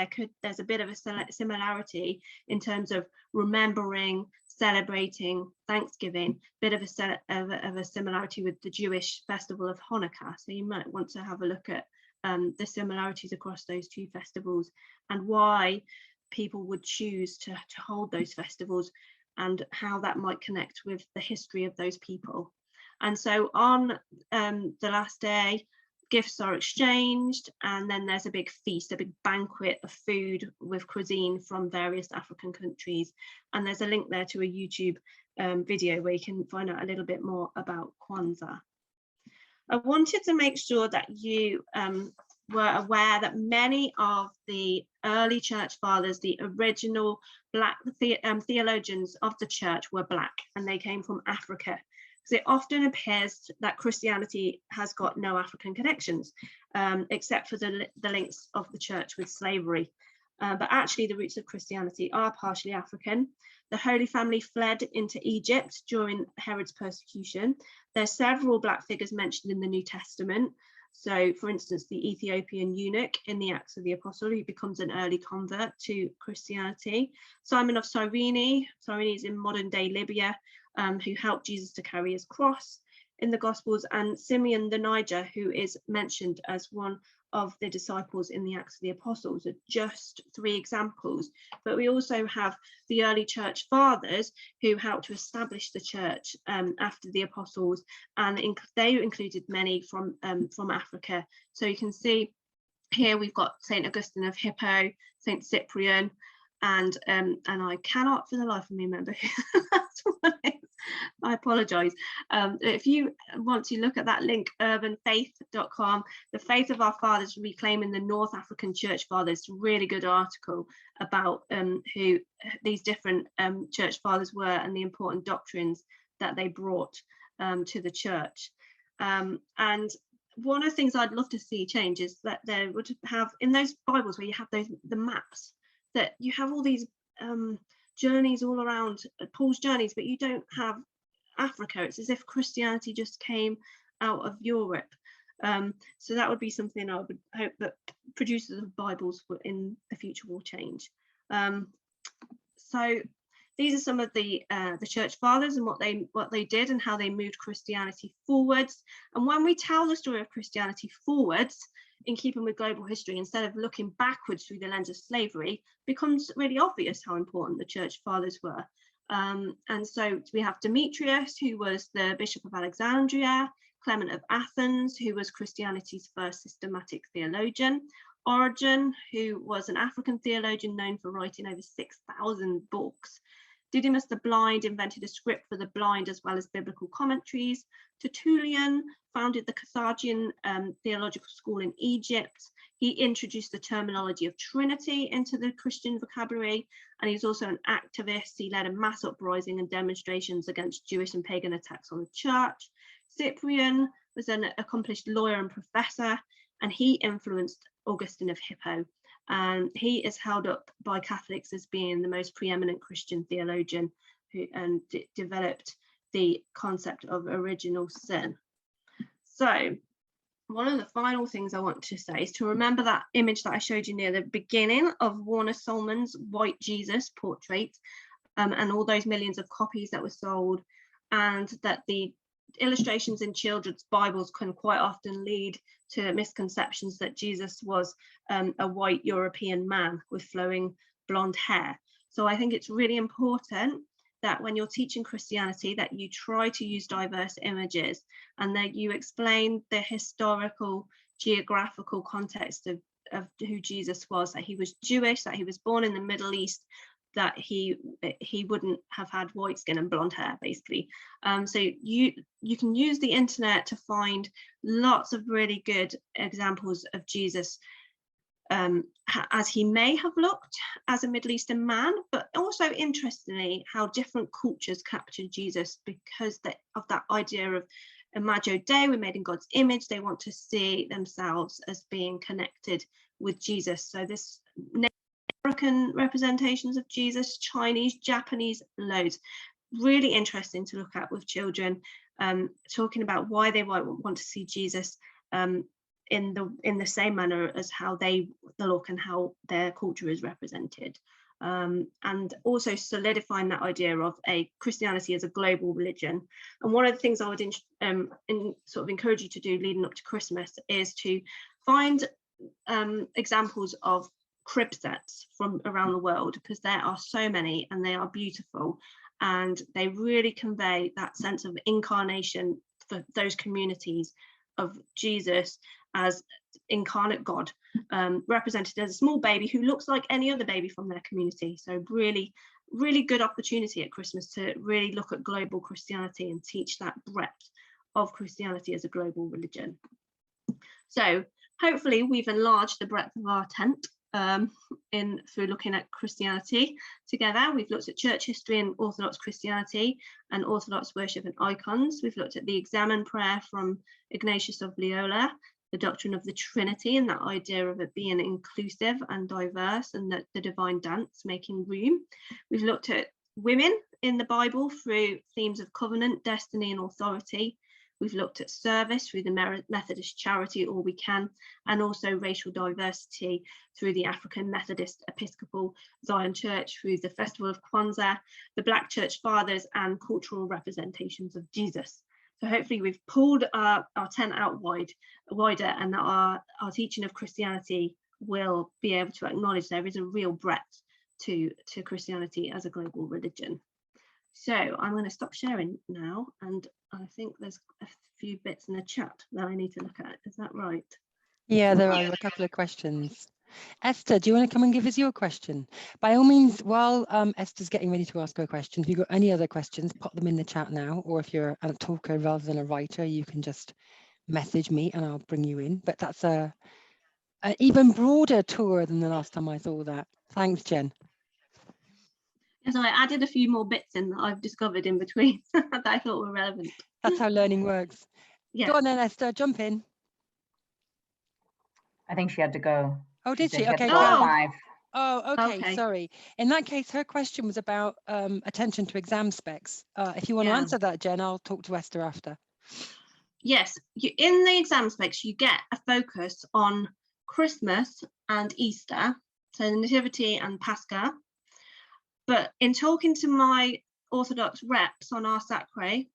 B: there's a bit of a similarity in terms of remembering, celebrating, Thanksgiving, bit of a similarity with the Jewish festival of Hanukkah. So you might want to have a look at the similarities across those 2 festivals and why people would choose to hold those festivals and how that might connect with the history of those people. And so on the last day, gifts are exchanged, and then there's a big feast, a big banquet of food with cuisine from various African countries. And there's a link there to a YouTube video where you can find out a little bit more about Kwanzaa. I wanted to make sure that you were aware that many of the early church fathers, the original Black theologians of the church, were Black, and they came from Africa. Because it often appears that Christianity has got no African connections, except for the links of the church with slavery. But actually the roots of Christianity are partially African. The Holy Family fled into Egypt during Herod's persecution. There's several Black figures mentioned in the New Testament. So, for instance, the Ethiopian eunuch in the Acts of the Apostle, who becomes an early convert to Christianity. Simon of Cyrene is in modern-day Libya, who helped Jesus to carry his cross in the Gospels, and Simeon the Niger, who is mentioned as one of the disciples in the Acts of the Apostles, are just 3 examples. But we also have the early church fathers who helped to establish the church after the apostles, and they included many from Africa. So you can see here we've got St. Augustine of Hippo, St. Cyprian, and I cannot for the life of me remember who that's one is. I apologize. If you want to look at that link, urbanfaith.com, the faith of our fathers reclaiming the North African church fathers, really good article about who these different church fathers were and the important doctrines that they brought to the church. And one of the things I'd love to see change is that they would have, in those Bibles where you have the maps, that you have all these journeys all around Paul's journeys, but you don't have Africa. It's as if Christianity just came out of Europe. So that would be something I would hope that producers of Bibles in the future will change. So these are some of the church fathers and what they did and how they moved Christianity forwards. And when we tell the story of Christianity forwards, in keeping with global history, instead of looking backwards through the lens of slavery, becomes really obvious how important the church fathers were. And so we have Demetrius, who was the Bishop of Alexandria, Clement of Athens, who was Christianity's first systematic theologian, Origen, who was an African theologian known for writing over 6,000 books. Didymus the Blind invented a script for the blind as well as biblical commentaries. Tertullian founded the Carthaginian theological school in Egypt. He introduced the terminology of Trinity into the Christian vocabulary, and he's also an activist. He led a mass uprising and demonstrations against Jewish and pagan attacks on the church. Cyprian was an accomplished lawyer and professor, and he influenced Augustine of Hippo. And he is held up by Catholics as being the most preeminent Christian theologian who developed the concept of original sin. So one of the final things I want to say is to remember that image that I showed you near the beginning of Warner Solman's White Jesus portrait, and all those millions of copies that were sold, and that the illustrations in children's Bibles can quite often lead to misconceptions that Jesus was a white European man with flowing blonde hair. So I think it's really important that when you're teaching Christianity, that you try to use diverse images, and that you explain the historical, geographical context of who Jesus was, that he was Jewish, that he was born in the Middle East, that he wouldn't have had white skin and blonde hair, basically. So you can use the internet to find lots of really good examples of Jesus as he may have looked as a Middle Eastern man, but also interestingly how different cultures captured Jesus because of that idea of Imago Dei, we're made in God's image. They want to see themselves as being connected with Jesus. So this American representations of Jesus, Chinese, Japanese, loads. Really interesting to look at with children, talking about why they want to see Jesus in the same manner as how they look and how their culture is represented, and also solidifying that idea of a Christianity as a global religion. And one of the things I would sort of encourage you to do leading up to Christmas is to find examples of crib sets from around the world, because there are so many and they are beautiful, and they really convey that sense of incarnation for those communities of Jesus as incarnate God, represented as a small baby who looks like any other baby from their community. So really, really good opportunity at Christmas to really look at global Christianity and teach that breadth of Christianity as a global religion. So hopefully we've enlarged the breadth of our tent through looking at Christianity together. We've looked at church history and Orthodox Christianity and Orthodox worship and icons. We've looked at the examen prayer from Ignatius of Loyola, the doctrine of the Trinity and that idea of it being inclusive and diverse, and that the divine dance making room. We've looked at women in the Bible through themes of covenant, destiny and authority. We've looked at service through the Methodist Charity, All We Can, and also racial diversity through the African Methodist Episcopal Zion Church, through the Festival of Kwanzaa, the Black Church Fathers, and cultural representations of Jesus. So hopefully we've pulled our tent out wider, and that our teaching of Christianity will be able to acknowledge there is a real breadth to Christianity as a global religion. So I'm going to stop sharing now, and I think there's a few bits in the chat that I need to look at. Is that right?
A: Yeah, there are a couple of questions. Esther, do you want to come and give us your question? By all means, while Esther's getting ready to ask her questions, if you've got any other questions, pop them in the chat now, or if you're a talker rather than a writer, you can just message me and I'll bring you in. But that's an even broader tour than the last time I saw that. Thanks, Jen.
B: So I added a few more bits in that I've discovered in between that I thought were relevant.
A: That's how learning works. Yeah. Go on then, Esther, jump in.
C: I think she had to go.
A: Oh, did she? Okay. Okay, sorry. In that case, her question was about attention to exam specs. If you want to answer that, Jen, I'll talk to Esther after.
B: Yes, in the exam specs, you get a focus on Christmas and Easter, so the Nativity and Pascha. But in talking to my Orthodox reps on our SACRE,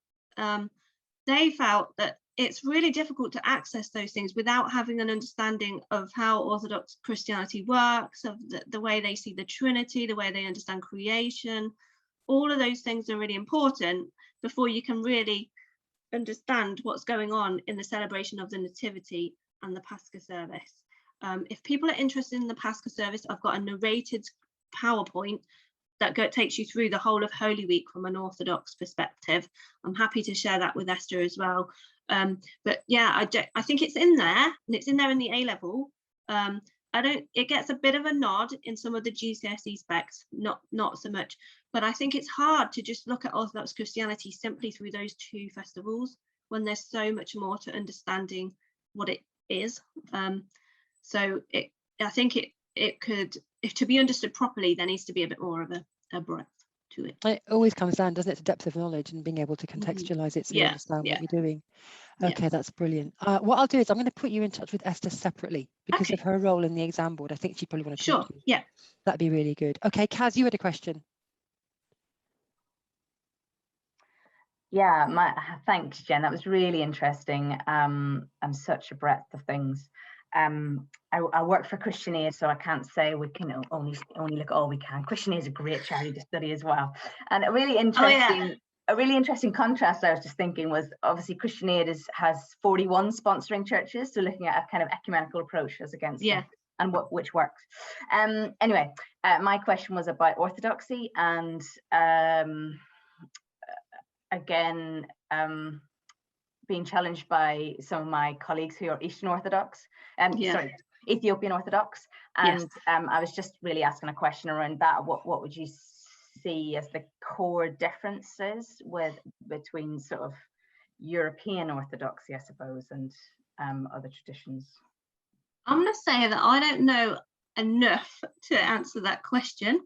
B: they felt that it's really difficult to access those things without having an understanding of how Orthodox Christianity works, of the way they see the Trinity, the way they understand creation. All of those things are really important before you can really understand what's going on in the celebration of the Nativity and the Pascha service. If people are interested in the Pascha service, I've got a narrated PowerPoint that takes you through the whole of Holy Week from an Orthodox perspective. I'm happy to share that with Esther as well. But yeah, I think it's in there, and it's in there in the A level. It gets a bit of a nod in some of the GCSE specs, not so much, but I think it's hard to just look at Orthodox Christianity simply through those two festivals when there's so much more to understanding what it is. So I think it could, if to be understood properly, there needs to be a bit more of a breadth to it.
A: It always comes down, doesn't it, to depth of knowledge and being able to contextualize it so you understand what you're doing. Okay, that's brilliant. What I'll do is I'm going to put you in touch with Esther separately because of her role in the exam board. I think she'd probably want to talk to you.
B: Yeah.
A: That'd be really good. Okay, Kaz, you had a question.
C: Yeah, thanks, Jen. That was really interesting. And such a breadth of things. I work for Christian Aid, so I can't say we can only look at all we can. Christian Aid is a great charity to study as well. And a really interesting contrast I was just thinking was obviously Christian Aid has 41 sponsoring churches, so looking at a kind of ecumenical approach as against and which works. Anyway, my question was about orthodoxy, and again, being challenged by some of my colleagues who are Eastern Orthodox, sorry, Ethiopian Orthodox, and I was just really asking a question around that. What would you see as the core differences between sort of European Orthodoxy, I suppose, and other traditions?
B: I'm going to say that I don't know enough to answer that question.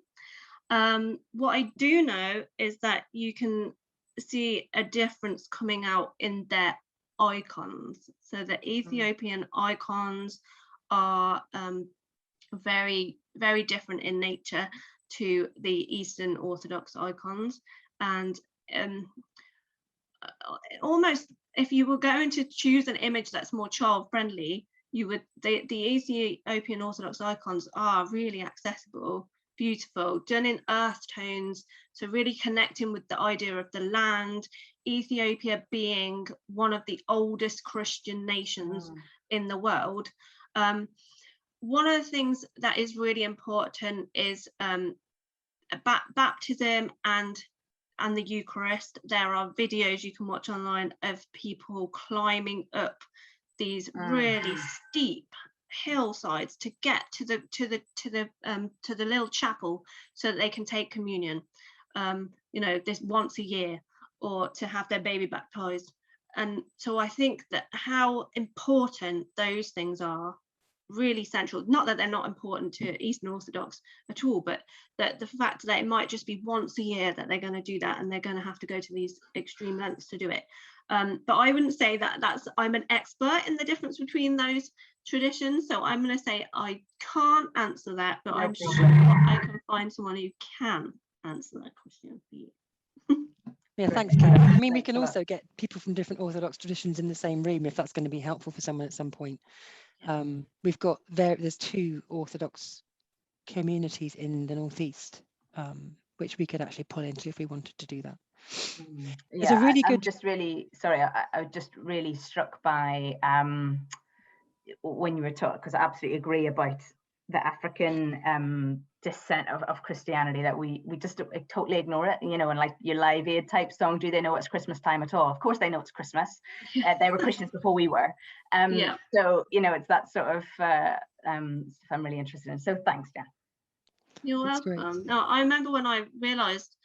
B: What I do know is that you can see a difference coming out in their icons. So the Ethiopian icons are very, very different in nature to the Eastern Orthodox icons, and almost if you were going to choose an image that's more child friendly, you would the Ethiopian Orthodox icons are really accessible, beautiful, done in earth tones, so really connecting with the idea of the land, Ethiopia being one of the oldest Christian nations in the world. One of the things that is really important is baptism and the Eucharist. There are videos you can watch online of people climbing up these really steep hillsides to get to the little chapel so that they can take communion, this once a year, or to have their baby baptized. And so I think that how important those things are really central. Not that they're not important to Eastern Orthodox at all, but that the fact that it might just be once a year that they're going to do that, and they're going to have to go to these extreme lengths to do it. But I wouldn't say that I'm an expert in the difference between those traditions, so I'm going to say I can't answer that, but I'm sure I can find someone who can answer that question for you.
A: Yeah, thanks, Karen. I mean, we can also get people from different Orthodox traditions in the same room if that's going to be helpful for someone at some point. We've got there's 2 Orthodox communities in the Northeast, which we could actually pull into if we wanted to do that.
C: Yeah, a really good. I'm just really sorry. I was just really struck by when you were talking, because I absolutely agree about the African descent of Christianity, that we just totally ignore it, and like your Live Aid type song, do they know it's Christmas time at all? Of course they know it's Christmas. They were Christians before we were. So it's that sort of I'm really interested in. So thanks, Jan.
B: You're welcome. No, I remember when I realized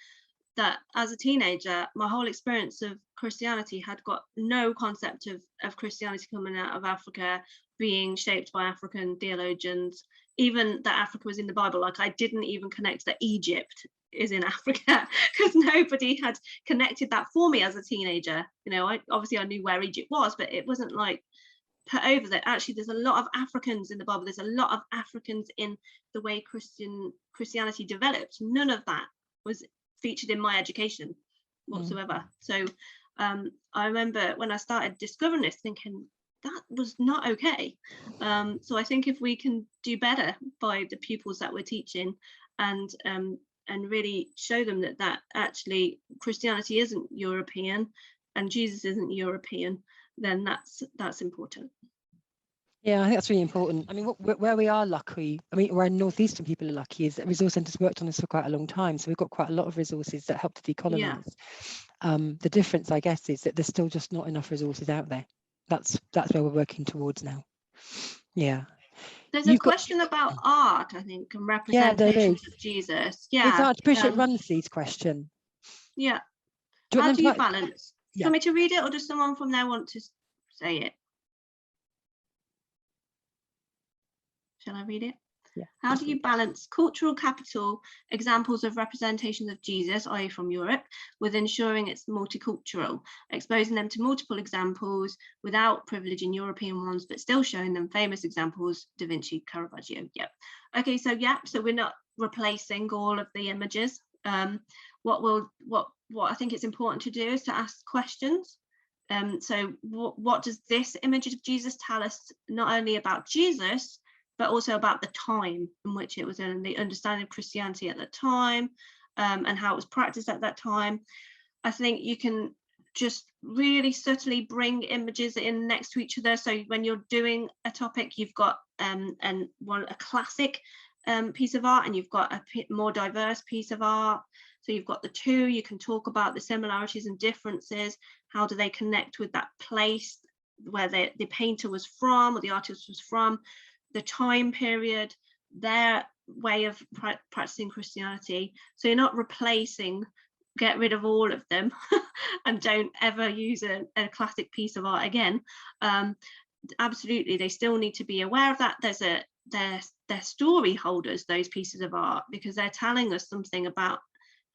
B: that as a teenager, my whole experience of Christianity had got no concept of Christianity coming out of Africa, being shaped by African theologians, even that Africa was in the Bible. Like, I didn't even connect that Egypt is in Africa because nobody had connected that for me as a teenager. I knew where Egypt was, but it wasn't like put over that actually there's a lot of Africans in the Bible. There's a lot of Africans in the way Christianity developed. None of that was featured in my education whatsoever. So I remember when I started discovering this, thinking that was not okay. So I think if we can do better by the pupils that we're teaching, and really show them that actually Christianity isn't European and Jesus isn't European, then that's important.
A: Yeah, I think that's really important. I mean, where we are lucky, I mean, where Northeastern people are lucky, is that Resource Centre's worked on this for quite a long time. So we've got quite a lot of resources that help to decolonise. The difference, I guess, is that there's still just not enough resources out there. That's where we're working towards now. Yeah.
B: There's a question about art, I think, and representations of Jesus. Yeah.
A: It's Archbishop Runsley's question.
B: Yeah.
A: Do
B: How do you balance? Do you want me to read it, or does someone from there want to say it? Shall I read it?
A: Yeah.
B: How do you balance cultural capital examples of representations of Jesus, i.e. from Europe, with ensuring it's multicultural, exposing them to multiple examples without privileging European ones, but still showing them famous examples, Da Vinci, Caravaggio? Yep. Okay, so so we're not replacing all of the images. What I think it's important to do is to ask questions. So what does this image of Jesus tell us, not only about Jesus, but also about the time in which it was in, the understanding of Christianity at that time, and how it was practiced at that time. I think you can just really subtly bring images in next to each other. So when you're doing a topic, you've got a classic piece of art, and you've got a more diverse piece of art. So you've got the two. You can talk about the similarities and differences. How do they connect with that place where the painter was from, or the artist was from, the time period, their way of practicing Christianity. So you're not replacing, get rid of all of them and don't ever use a classic piece of art again. Absolutely, they still need to be aware of that. They're story holders, those pieces of art, because they're telling us something about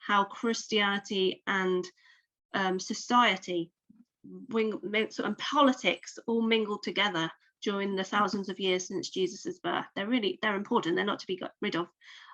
B: how Christianity and society and politics all mingle together during the thousands of years since Jesus's birth. They're important. They're not to be got rid of.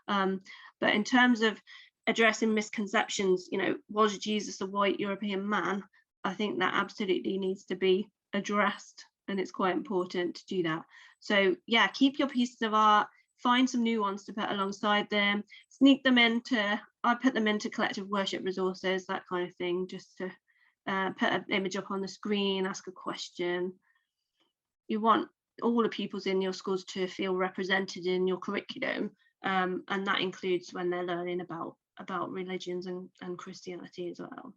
B: But in terms of addressing misconceptions, was Jesus a white European man? I think that absolutely needs to be addressed, and it's quite important to do that. So yeah, keep your pieces of art, find some new ones to put alongside them, sneak them into, I put them into collective worship resources, that kind of thing, just to put an image up on the screen, ask a question. You want all the pupils in your schools to feel represented in your curriculum, and that includes when they're learning about religions and Christianity as well.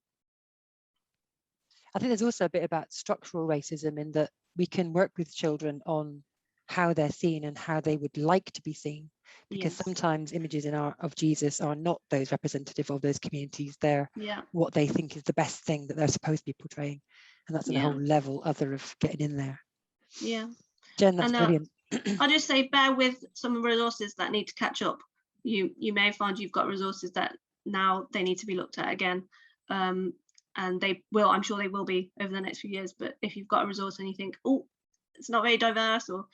A: I think there's also a bit about structural racism, in that we can work with children on how they're seen and how they would like to be seen, because sometimes images of Jesus are not those representative of those communities. They're what they think is the best thing that they're supposed to be portraying, and that's a whole level other of getting in there. Jen, that's brilliant.
B: I'll just say, bear with some resources that need to catch up. You may find you've got resources that now they need to be looked at again, and they will, I'm sure they will be over the next few years. But if you've got a resource and you think, oh, it's not very diverse, or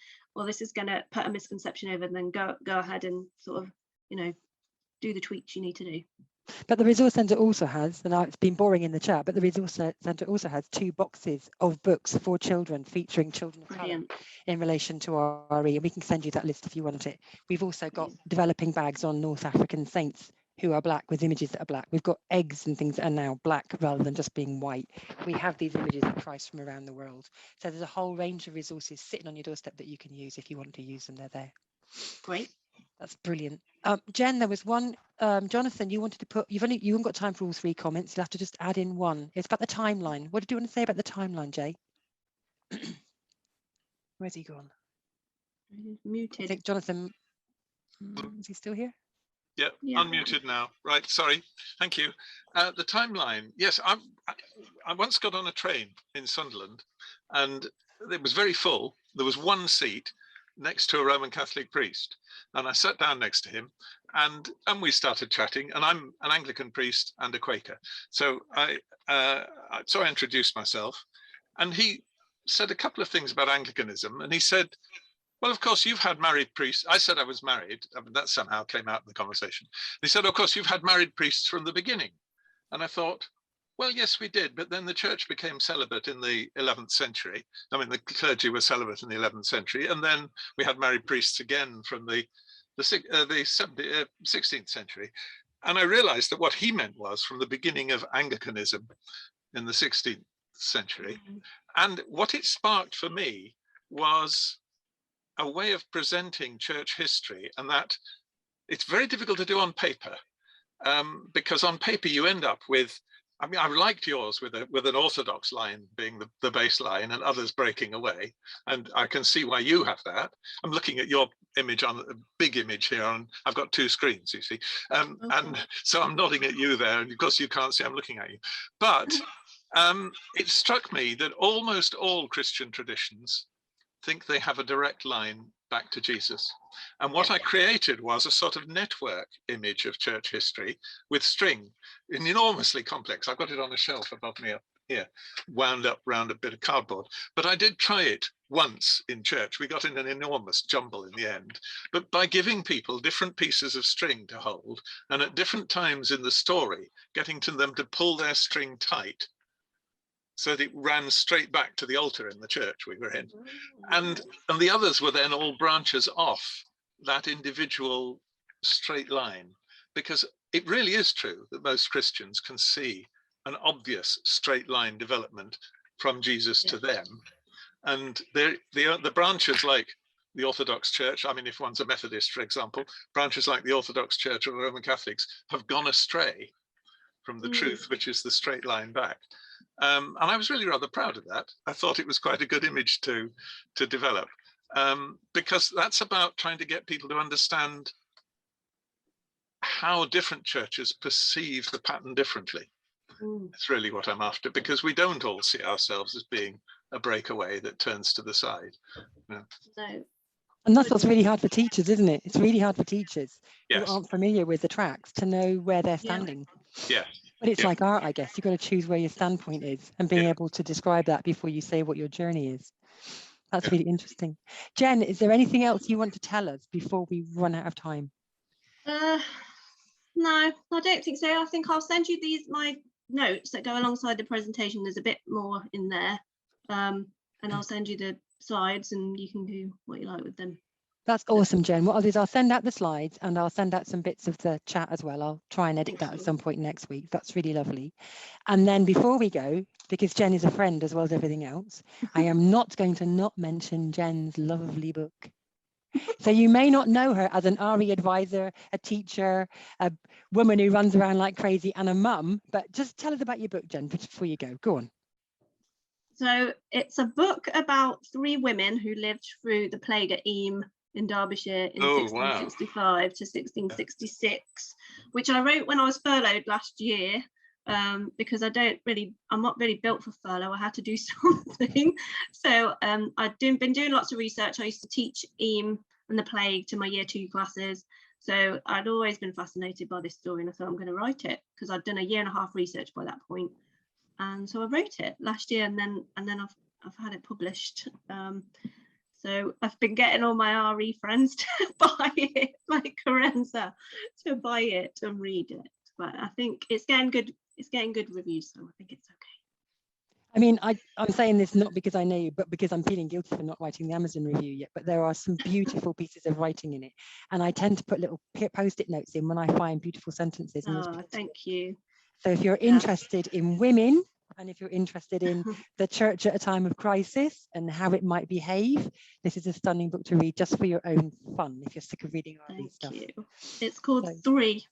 B: this is going to put a misconception over, then go ahead and sort of do the tweaks you need to do.
A: But the Resource Centre also has, and it's been boring in the chat, but the Resource Centre also has 2 boxes of books for children featuring children of colour in relation to RE, and we can send you that list if you want it. We've also got developing bags on North African saints who are black, with images that are black. We've got eggs and things that are now black rather than just being white. We have these images of Christ from around the world. So there's a whole range of resources sitting on your doorstep that you can use if you want to use them. They're there.
B: Great.
A: That's brilliant. Jen, there was one, Jonathan, you wanted to put, you haven't got time for all 3 comments. You'll have to just add in one. It's about the timeline. What did you want to say about the timeline, Jay? Where's he gone?
B: He's muted.
A: I think Jonathan, is he still here?
D: Yeah, unmuted now. Right, sorry. Thank you. The timeline. Yes, I once got on a train in Sunderland, and it was very full. There was one seat next to a Roman Catholic priest, and I sat down next to him, and we started chatting. And I'm an Anglican priest and a Quaker, so I introduced myself, and he said a couple of things about Anglicanism, and he said, well, of course, you've had married priests. I said I was married. I mean, that somehow came out in the conversation. He said, of course, you've had married priests from the beginning. And I thought, Well, yes, we did, but then the church became celibate in the 11th century. I mean, the clergy were celibate in the 11th century, and then we had married priests again from the 16th century. And I realized that what he meant was from the beginning of Anglicanism in the 16th century. And what it sparked for me was a way of presenting church history, and that it's very difficult to do on paper, because on paper you end up with, I mean, I liked yours with an orthodox line being the baseline and others breaking away. And I can see why you have that. I'm looking at your image on a big image here, and I've got two screens, you see. And so I'm nodding at you there, and of course you can't see I'm looking at you. But it struck me that almost all Christian traditions think they have a direct line back to Jesus. And what I created was a sort of network image of church history with string, enormously complex. I've got it on a shelf above me up here, wound up around a bit of cardboard. But I did try it once in church. We got in an enormous jumble in the end. But by giving people different pieces of string to hold, and at different times in the story, getting to them to pull their string tight, so that it ran straight back to the altar in the church we were in. And the others were then all branches off that individual straight line, because it really is true that most Christians can see an obvious straight line development from Jesus to them. And the branches like the Orthodox Church, I mean, if one's a Methodist, for example, branches like the Orthodox Church or the Roman Catholics have gone astray from the truth, which is the straight line back. And I was really rather proud of that. I thought it was quite a good image to develop, because that's about trying to get people to understand how different churches perceive the pattern differently. It's really what I'm after, because we don't all see ourselves as being a breakaway that turns to the side. No.
A: And that's what's really hard for teachers, isn't it? It's really hard for teachers who
D: Yes.
A: aren't familiar with the tracks to know where they're standing.
D: Yeah.
A: But it's like art, I guess. You've got to choose where your standpoint is and being able to describe that before you say what your journey is. That's really interesting. Jen, is there anything else you want to tell us before we run out of time?
B: No, I don't think so. I think I'll send you my notes that go alongside the presentation. There's a bit more in there. And I'll send you the slides and you can do what you like with them.
A: That's awesome, Jen. What I'll do is I'll send out the slides and I'll send out some bits of the chat as well. I'll try and edit that at some point next week. That's really lovely. And then before we go, because Jen is a friend as well as everything else, I am not going to not mention Jen's lovely book. So you may not know her as an RE advisor, a teacher, a woman who runs around like crazy, and a mum, but just tell us about your book, Jen, before you go. Go on.
B: So it's a book about 3 women who lived through the plague at Eyam in Derbyshire in 1665 to 1666, which I wrote when I was furloughed last year, because I'm not really built for furlough. I had to do something. So I've been doing lots of research. I used to teach Eyam and the plague to my year 2 classes. So I'd always been fascinated by this story, and I thought I'm going to write it, because I'd done a 1.5 year research by that point. And so I wrote it last year, and then I've had it published. So I've been getting all my RE friends to buy it, like Kwanzaa, to buy it and read it. But I think it's getting good reviews, so I think it's okay.
A: I mean, I'm saying this not because I know you, but because I'm feeling guilty for not writing the Amazon review yet. But there are some beautiful pieces of writing in it, and I tend to put little post-it notes in when I find beautiful sentences.
B: Thank you.
A: So if you're interested in women, and if you're interested in the church at a time of crisis and how it might behave, this is a stunning book to read just for your own fun, if you're sick of reading all these stuff.
B: Thank you. It's called 3.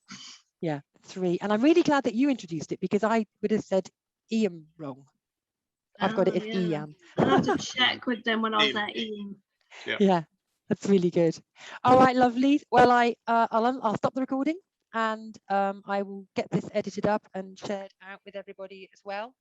A: Yeah, 3. And I'm really glad that you introduced it, because I would have said Eyam wrong. I've got it as Eyam.
B: I'll have to check with them when I was at Eyam.
A: Yeah, that's really good. All right, lovely. Well, I'll stop the recording, and I will get this edited up and shared out with everybody as well.